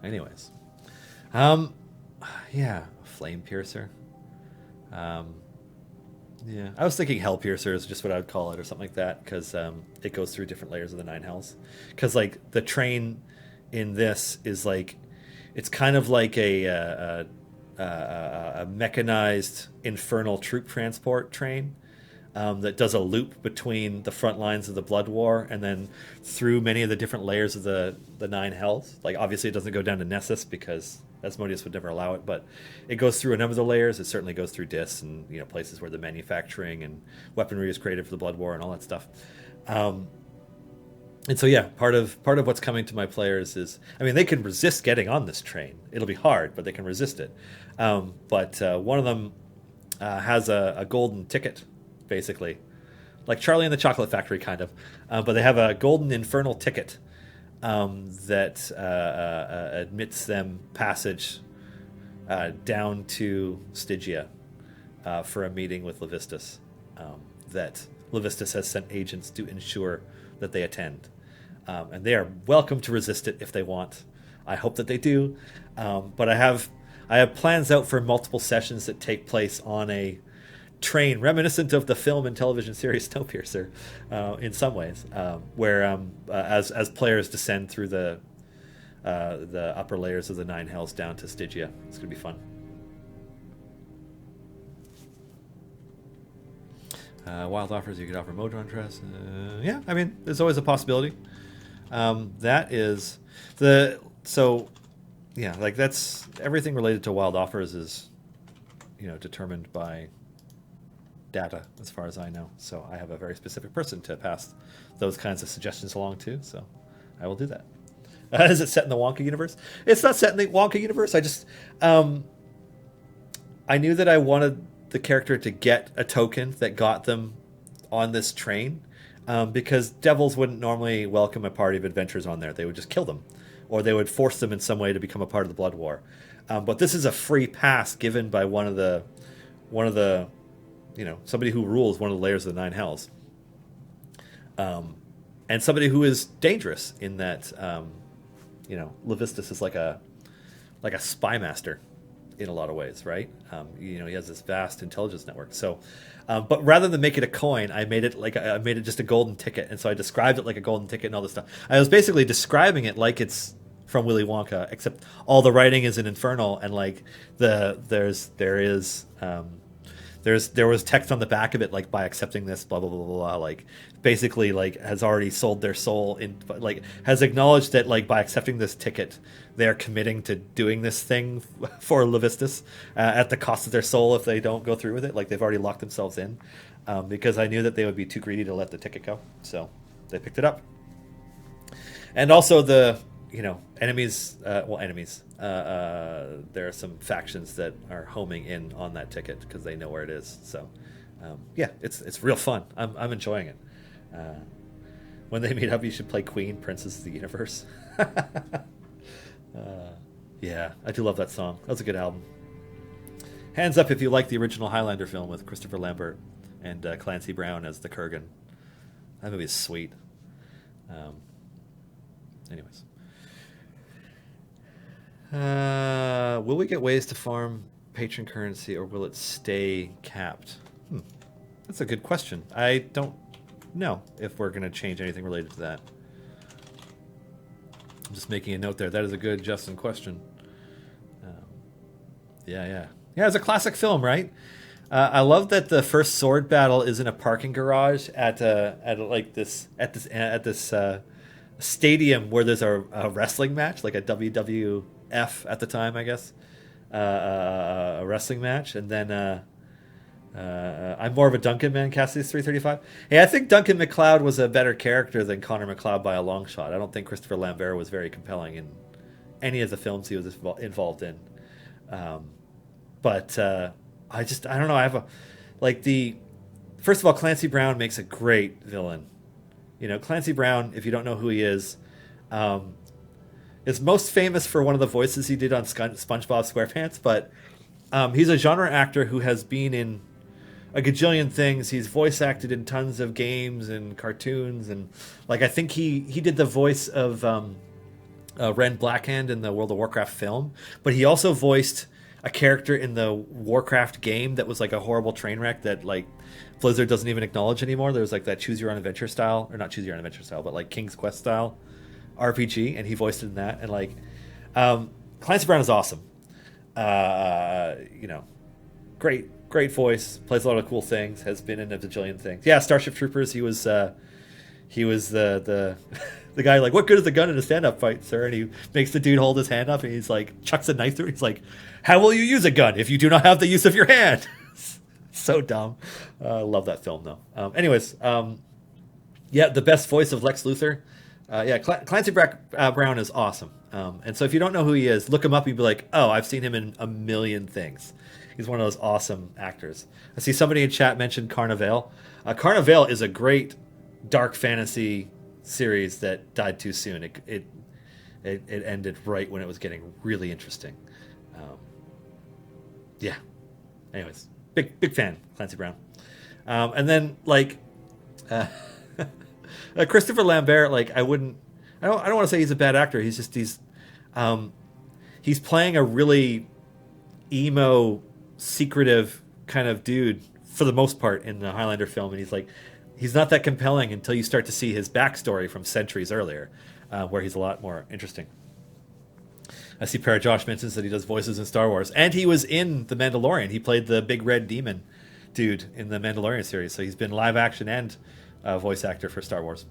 Anyways. Yeah, Flame Piercer. Yeah, I was thinking Hell Piercer is just what I would call it, or something like that, because it goes through different layers of the 9 hells. Because, like, the train in this is, like... It's kind of like a mechanized infernal troop transport train that does a loop between the front lines of the Blood War and then through many of the different layers of the 9 hells. Like, obviously, it doesn't go down to Nessus because Asmodeus would never allow it, but it goes through a number of the layers. It certainly goes through Dis and places where the manufacturing and weaponry is created for the Blood War and all that stuff. And so, yeah, part of what's coming to my players is, I mean, they can resist getting on this train. It'll be hard, but they can resist it. But one of them has a golden ticket, basically, like Charlie and the Chocolate Factory, kind of. But they have a golden infernal ticket that admits them passage down to Stygia for a meeting with Levistus. That Levistus has sent agents to ensure that they attend. And they are welcome to resist it if they want. I hope that they do. But I have plans out for multiple sessions that take place on a train reminiscent of the film and television series Snowpiercer, in some ways, where as players descend through the upper layers of the Nine Hells down to Stygia. It's going to be fun. Wild offers, you could offer Modron dress. Yeah, I mean, there's always a possibility. That is yeah, like that's everything related to wild offers is, determined by data as far as I know. So I have a very specific person to pass those kinds of suggestions along to. So I will do that. Is it set in the Wonka universe? It's not set in the Wonka universe. I just, I knew that I wanted the character to get a token that got them on this train, because devils wouldn't normally welcome a party of adventurers on there. They would just kill them, or they would force them in some way to become a part of the Blood War. But this is a free pass given by one of the, somebody who rules one of the layers of the Nine Hells, and somebody who is dangerous in that, Levistus is like a spy master in a lot of ways, right? He has this vast intelligence network. So, but rather than make it a coin, I made it just a golden ticket, and so I described it like a golden ticket and all this stuff. I was basically describing it like it's from Willy Wonka, except all the writing is in Infernal, and like there was text on the back of it, like, by accepting this, blah blah blah blah blah, like basically like has already sold their soul in, like has acknowledged that like by accepting this ticket they're committing to doing this thing for Levistus, at the cost of their soul if they don't go through with it. Like they've already locked themselves in, because I knew that they would be too greedy to let the ticket go, so they picked it up. And also the enemies, there are some factions that are homing in on that ticket because they know where it is. So yeah, it's real fun. I'm enjoying it. When they meet up, you should play Queen, Princess of the Universe. Yeah, I do love that song. That was a good album. Hands up if you like the original Highlander film with Christopher Lambert and Clancy Brown as the Kurgan. That movie is sweet. Anyways. Will we get ways to farm patron currency, or will it stay capped? That's a good question. I don't know if we're going to change anything related to that. I'm just making a note there. That is a good Justin question. Yeah, it's a classic film, right? I love that the first sword battle is in a parking garage at this stadium where there's a wrestling match, like a WWF at the time, I guess, a wrestling match. And then I'm more of a Duncan man, Cassidy's 335. Hey, I think Duncan MacLeod was a better character than Connor MacLeod by a long shot. I don't think Christopher Lambert was very compelling in any of the films he was involved in. But I don't know. First of all, Clancy Brown makes a great villain. Clancy Brown, if you don't know who he is most famous for one of the voices he did on SpongeBob SquarePants, but he's a genre actor who has been in a gajillion things. He's voice acted in tons of games and cartoons, and I think he did the voice of Ren Blackhand in the World of Warcraft film, but he also voiced a character in the Warcraft game that was like a horrible train wreck that Blizzard doesn't even acknowledge anymore. There was that Choose Your Own Adventure style, or not Choose Your Own Adventure style, but King's Quest style RPG, and he voiced it in that. And Clancy Brown is awesome. Great voice, plays a lot of cool things, has been in a bajillion things. Yeah, Starship Troopers. He was the the guy, what good is a gun in a stand-up fight, sir? And he makes the dude hold his hand up, and he's chucks a knife through it. He's like, how will you use a gun if you do not have the use of your hand? So dumb. I love that film, though. Anyways, yeah, the best voice of Lex Luthor. Clancy Brown is awesome. And so if you don't know who he is, look him up. You'd be like, oh, I've seen him in a million things. He's one of those awesome actors. I see somebody in chat mentioned Carnival. Carnival is a great dark fantasy series that died too soon. It ended right when it was getting really interesting. Yeah. Anyways, big fan, Clancy Brown. And then Christopher Lambert, like I don't want to say he's a bad actor. Um, he's playing a really emo, secretive kind of dude for the most part in the Highlander film, and he's not that compelling until you start to see his backstory from centuries earlier, where he's a lot more interesting. I see Josh mentions that he does voices in Star Wars, and he was in The Mandalorian. He played the big red demon dude in the Mandalorian series, so he's been live action and voice actor for Star Wars.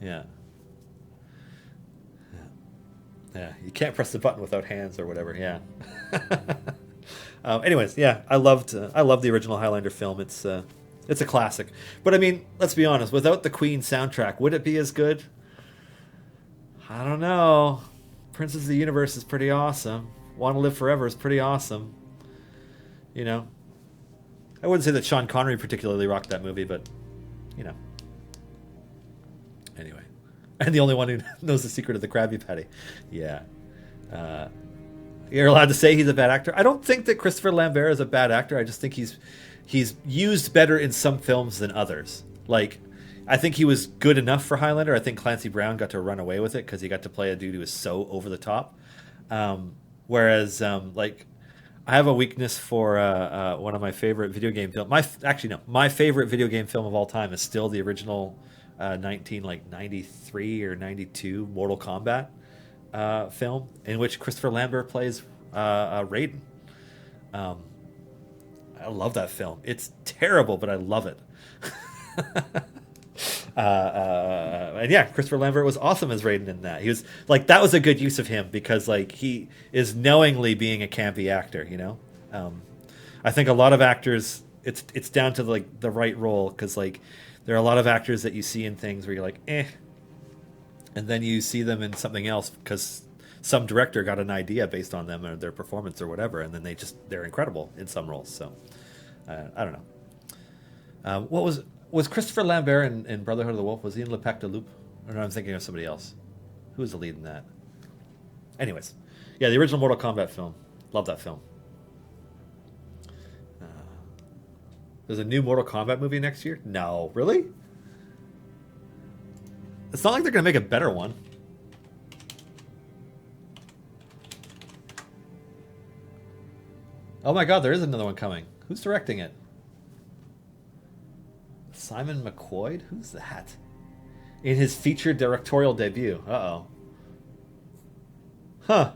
Yeah. Yeah, you can't press the button without hands or whatever. Yeah. Anyways, yeah, I loved the original Highlander film. It's a classic. But I mean, let's be honest. Without the Queen soundtrack, would it be as good? I don't know. Princes of the Universe is pretty awesome. Want to Live Forever is pretty awesome. You know, I wouldn't say that Sean Connery particularly rocked that movie, but you know. Anyway. And the only one who knows the secret of the Krabby Patty. Yeah. You're allowed to say he's a bad actor. I don't think that Christopher Lambert is a bad actor. I just think he's used better in some films than others. Like, I think he was good enough for Highlander. I think Clancy Brown got to run away with it because he got to play a dude who was so over the top. Whereas, like, I have a weakness for one of my favorite video game films. My favorite video game film of all time is still the original 1993 or 92 Mortal Kombat film in which Christopher Lambert plays Raiden. I love that film. It's terrible, but I love it. And yeah, Christopher Lambert was awesome as Raiden in that. He was like, that was a good use of him because like he is knowingly being a campy actor, you know. I think a lot of actors, it's down to like the right role because like there are a lot of actors that you see in things where you're like, and then you see them in something else because some director got an idea based on them or their performance or whatever, and then they're incredible in some roles. So I don't know. What was Christopher Lambert in Brotherhood of the Wolf? Was he in Le Pacte de Loup? Or no, I'm thinking of somebody else. Who was the lead in that? Anyways, yeah, the original Mortal Kombat film. Love that film. There's a new Mortal Kombat movie next year? No, really? It's not like they're going to make a better one. Oh my god, there is another one coming. Who's directing it? Simon McQuoid? Who's that? In his featured directorial debut. Uh-oh. Huh.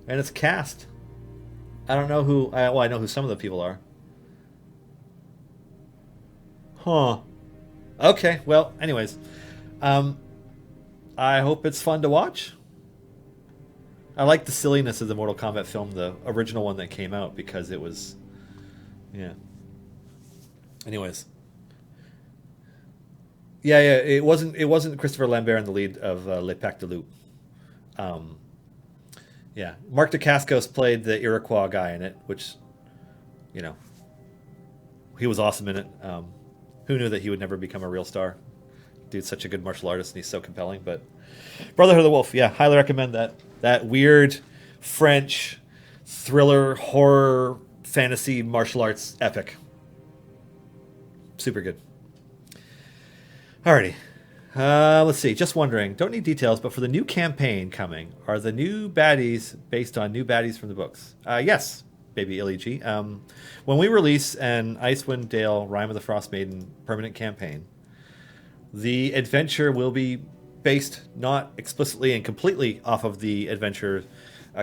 And it's cast. I don't know who... I know who some of the people are. Huh. Okay, well, anyways. I hope it's fun to watch. I like the silliness of the Mortal Kombat film, the original one that came out, because it was... Yeah. Anyways. Yeah, it wasn't Christopher Lambert in the lead of Le Pacte de Loup. Yeah. Mark Dacascos played the Iroquois guy in it, which, you know, he was awesome in it. Who knew that he would never become a real star? Dude's such a good martial artist, and he's so compelling. But Brotherhood of the Wolf, yeah, highly recommend that. That weird French thriller, horror, fantasy, martial arts epic. Super good. Alrighty. Let's see. Just wondering. Don't need details, but for the new campaign coming, are the new baddies based on new baddies from the books? Yes, baby Illy. When we release an Icewind Dale Rime of the Frost Maiden permanent campaign, the adventure will be based not explicitly and completely off of the adventure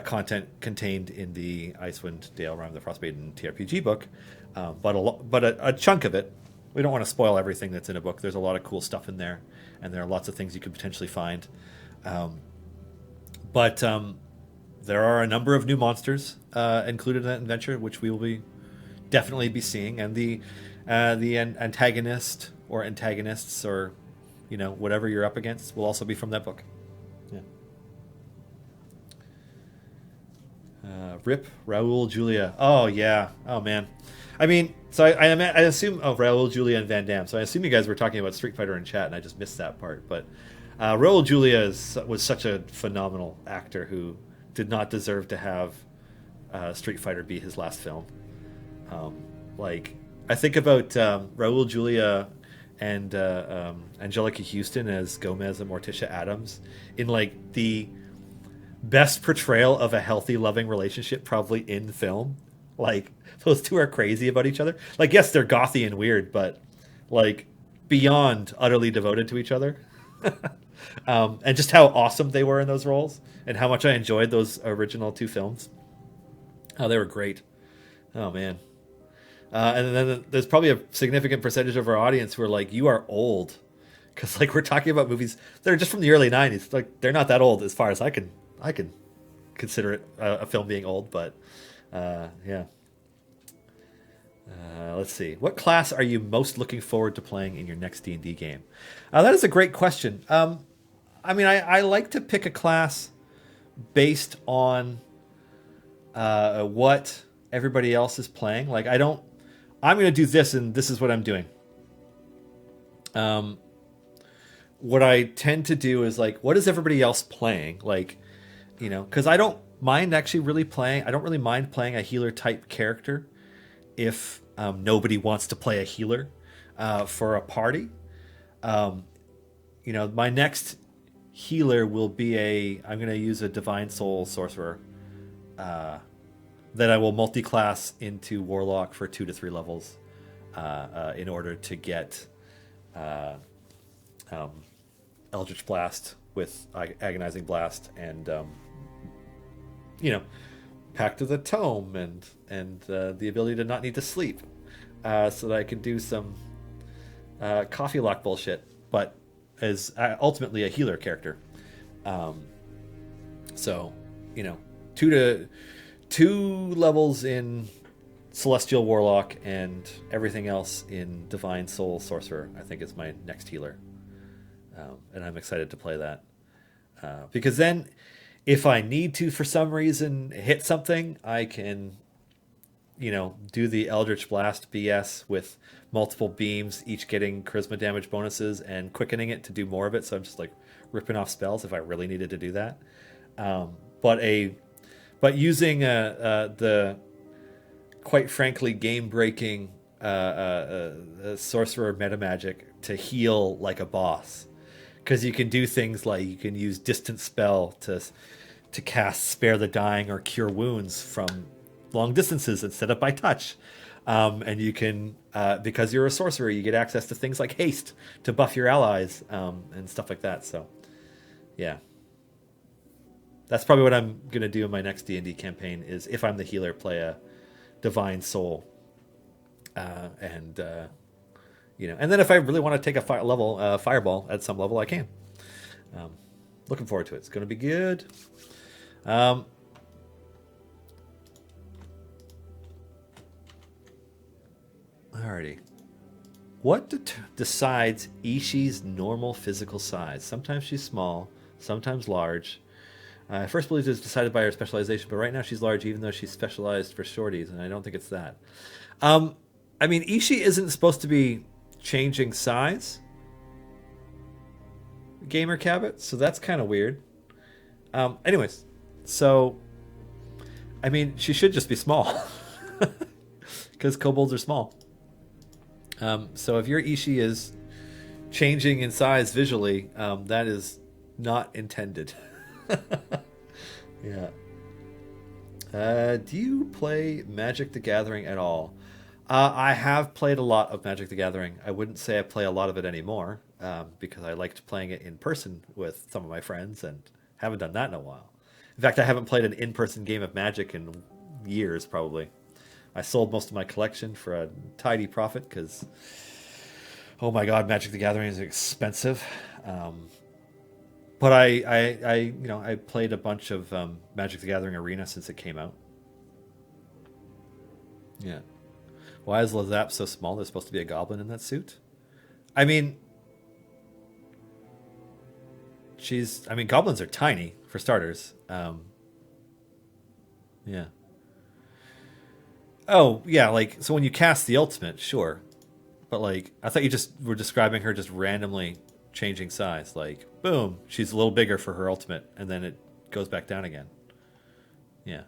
content contained in the Icewind Dale Rime of the Frost Maiden TRPG book, but a chunk of it. We don't want to spoil everything that's in a book. There's a lot of cool stuff in there, and there are lots of things you could potentially find. But there are a number of new monsters included in that adventure, which we will definitely be seeing, and the antagonist or antagonists or whatever you're up against will also be from that book. Yeah. Rip Raul Julia. Oh yeah. Oh man. I mean, so I assume Raul Julia and Van Damme. So I assume you guys were talking about Street Fighter in chat, and I just missed that part. But Raul Julia was such a phenomenal actor who did not deserve to have Street Fighter be his last film. I think about Raul Julia and Angelica Houston as Gomez and Morticia Adams in like the best portrayal of a healthy, loving relationship probably in film. Like those two are crazy about each other. Like yes, they're gothy and weird, but like beyond utterly devoted to each other. And just how awesome they were in those roles, and how much I enjoyed those original two films. Oh, they were great. Oh man. And then there's probably a significant percentage of our audience who are like, "You are old," because like we're talking about movies that are just from the early '90s. Like they're not that old as far as I can consider it a film being old. But yeah. Let's see. What class are you most looking forward to playing in your next D&D game? That is a great question. I mean, I like to pick a class based on what everybody else is playing. Like, I'm going to do this, and this is what I'm doing. What I tend to do is, like, what is everybody else playing? Like, because I don't mind actually really playing. I don't really mind playing a healer type character if nobody wants to play a healer for a party. My next healer will be I'm going to use a Divine Soul sorcerer that I will multi-class into Warlock for 2 to 3 levels in order to get Eldritch Blast with Agonizing Blast and Pact of the Tome and the ability to not need to sleep, so that I can do some coffee lock bullshit, but as ultimately a healer character. So, 2 levels in Celestial Warlock and everything else in Divine Soul Sorcerer, I think is my next healer. And I'm excited to play that. Because then, if I need to, for some reason, hit something, I can, do the Eldritch Blast BS with multiple beams, each getting charisma damage bonuses and quickening it to do more of it. So I'm just like ripping off spells if I really needed to do that. But using the quite frankly game-breaking sorcerer meta magic to heal like a boss, because you can do things like you can use distant spell to cast Spare the Dying or Cure Wounds from long distances instead of by touch. And you can, because you're a sorcerer, you get access to things like haste to buff your allies and stuff like that. So, yeah. That's probably what I'm going to do in my next D&D campaign is, if I'm the healer, play a Divine Soul. And then if I really want to take a fireball at some level, I can. Looking forward to it. It's going to be good. Alrighty. What decides Ishi's normal physical size? Sometimes she's small, sometimes large. I first believed it was decided by her specialization, but right now she's large, even though she's specialized for shorties, and I don't think it's that. I mean, Ishi isn't supposed to be changing size, Gamer Cabot, so that's kind of weird. Anyways, so, I mean, she should just be small, because kobolds are small. So if your Ishi is changing in size visually, that is not intended. Yeah. Do you play Magic the Gathering at all? I have played a lot of Magic the Gathering. I wouldn't say I play a lot of it anymore, because I liked playing it in person with some of my friends and haven't done that in a while. In fact, I haven't played an in-person game of Magic in years, probably. I sold most of my collection for a tidy profit because, oh my god, Magic the Gathering is expensive. But I played a bunch of Magic the Gathering Arena since it came out. Yeah. Why is Lazap so small? There's supposed to be a goblin in that suit. I mean, goblins are tiny for starters. Yeah. Oh, yeah, like, so when you cast the ultimate, sure. But, like, I thought you just were describing her just randomly changing size. Like, boom, she's a little bigger for her ultimate, and then it goes back down again. Yeah.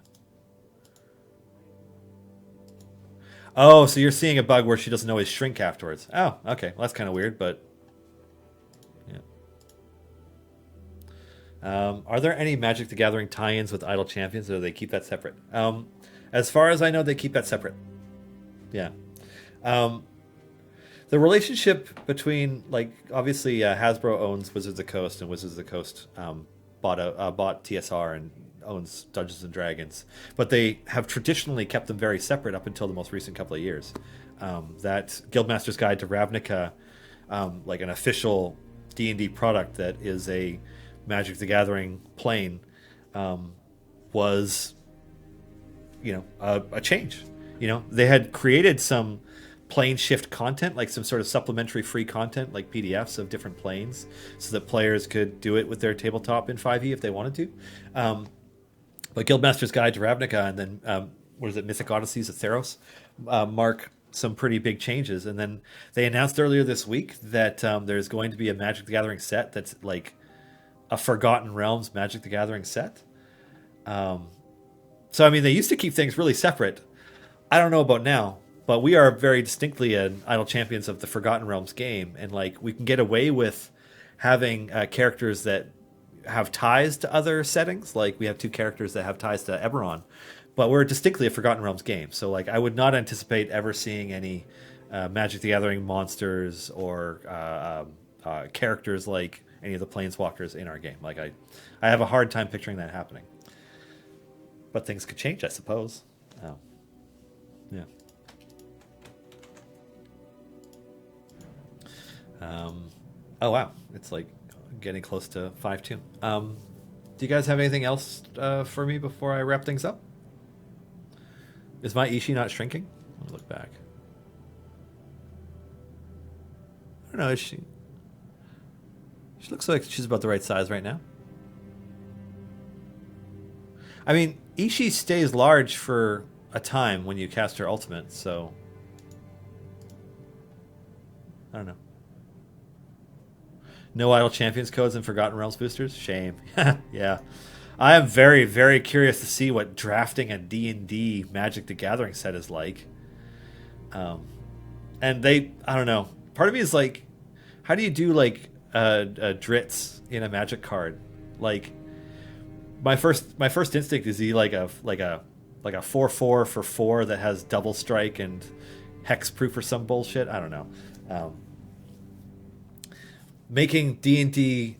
Oh, so you're seeing a bug where she doesn't always shrink afterwards. Oh, okay. Well, that's kind of weird, but yeah. Are there any Magic the Gathering tie-ins with Idle Champions, or do they keep that separate? As far as I know, they keep that separate. Yeah. Um, the relationship between, like, obviously Hasbro owns Wizards of the Coast, and Wizards of the Coast bought TSR and owns Dungeons and Dragons, but they have traditionally kept them very separate up until the most recent couple of years. That Guildmaster's Guide to Ravnica, like an official D&D product that is a Magic the Gathering plane, was, a change. They had created some plane shift content, like some sort of supplementary free content, like PDFs of different planes, so that players could do it with their tabletop in 5e if they wanted to. But Guildmaster's Guide to Ravnica and then, Mythic Odysseys of Theros, mark some pretty big changes. And then they announced earlier this week that there's going to be a Magic the Gathering set that's like a Forgotten Realms Magic the Gathering set. So, I mean, they used to keep things really separate. I don't know about now, but we are very distinctly an Idle Champions of the Forgotten Realms game. And, like, we can get away with having characters that have ties to other settings. Like, we have 2 characters that have ties to Eberron. But we're distinctly a Forgotten Realms game. So, like, I would not anticipate ever seeing any Magic the Gathering monsters or characters like any of the Planeswalkers in our game. Like, I have a hard time picturing that happening. But things could change, I suppose. Oh. Yeah. Oh, wow. It's like getting close to 5-2. Do you guys have anything else for me before I wrap things up? Is my Ishii not shrinking? Let me look back. I don't know. Is she looks like she's about the right size right now. I mean, Ishii stays large for a time when you cast her ultimate, so I don't know. No Idle Champions codes and Forgotten Realms boosters? Shame. Yeah. I am very, very curious to see what drafting a D&D Magic the Gathering set is like. And I don't know. Part of me is like, how do you do like Dritz in a Magic card? Like, my first instinct is he like a 4/4 for 4 that has double strike and hexproof or some bullshit. I don't know. Making D&D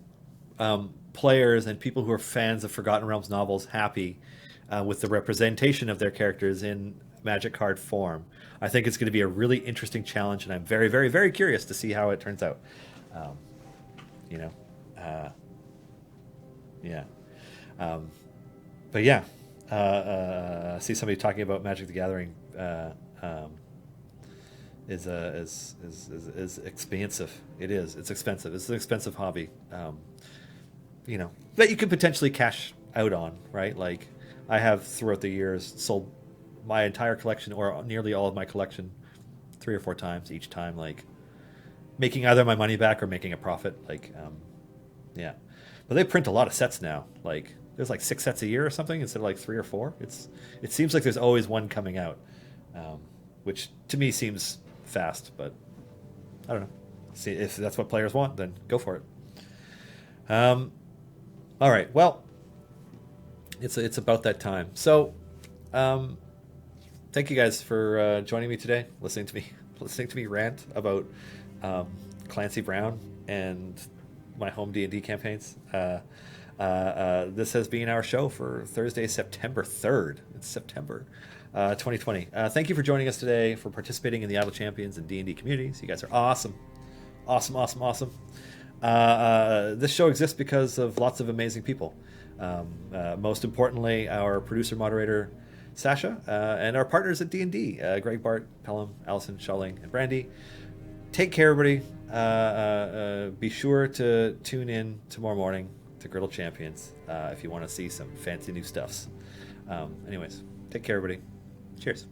players and people who are fans of Forgotten Realms novels happy with the representation of their characters in Magic card form, I think it's going to be a really interesting challenge, and I'm very, very, very curious to see how it turns out. Yeah. But yeah, I see somebody talking about Magic the Gathering is expensive. It is. It's expensive. It's an expensive hobby. That you could potentially cash out on, right? Like, I have throughout the years sold my entire collection or nearly all of my collection 3 or 4 times, each time, like, making either my money back or making a profit. Like, yeah. But they print a lot of sets now. Like, there's like 6 sets a year or something instead of like 3 or 4. It seems like there's always one coming out, which to me seems fast, but I don't know. See, if that's what players want, then go for it. All right. Well, it's about that time. So, thank you guys for joining me today, listening to me rant about Clancy Brown and my home D&D campaigns. This has been our show for Thursday, September 3rd. It's September 2020. Thank you for joining us today, for participating in the Idle Champions and D&D communities. You guys are awesome. Awesome. This show exists because of lots of amazing people. Most importantly, our producer moderator Sasha, and our partners at D&D, Greg, Bart, Pelham, Allison, Schalling, and Brandy. Take care, everybody. Be sure to tune in tomorrow morning to Griddle Champions if you want to see some fancy new stuffs. Anyways, take care, everybody. Cheers.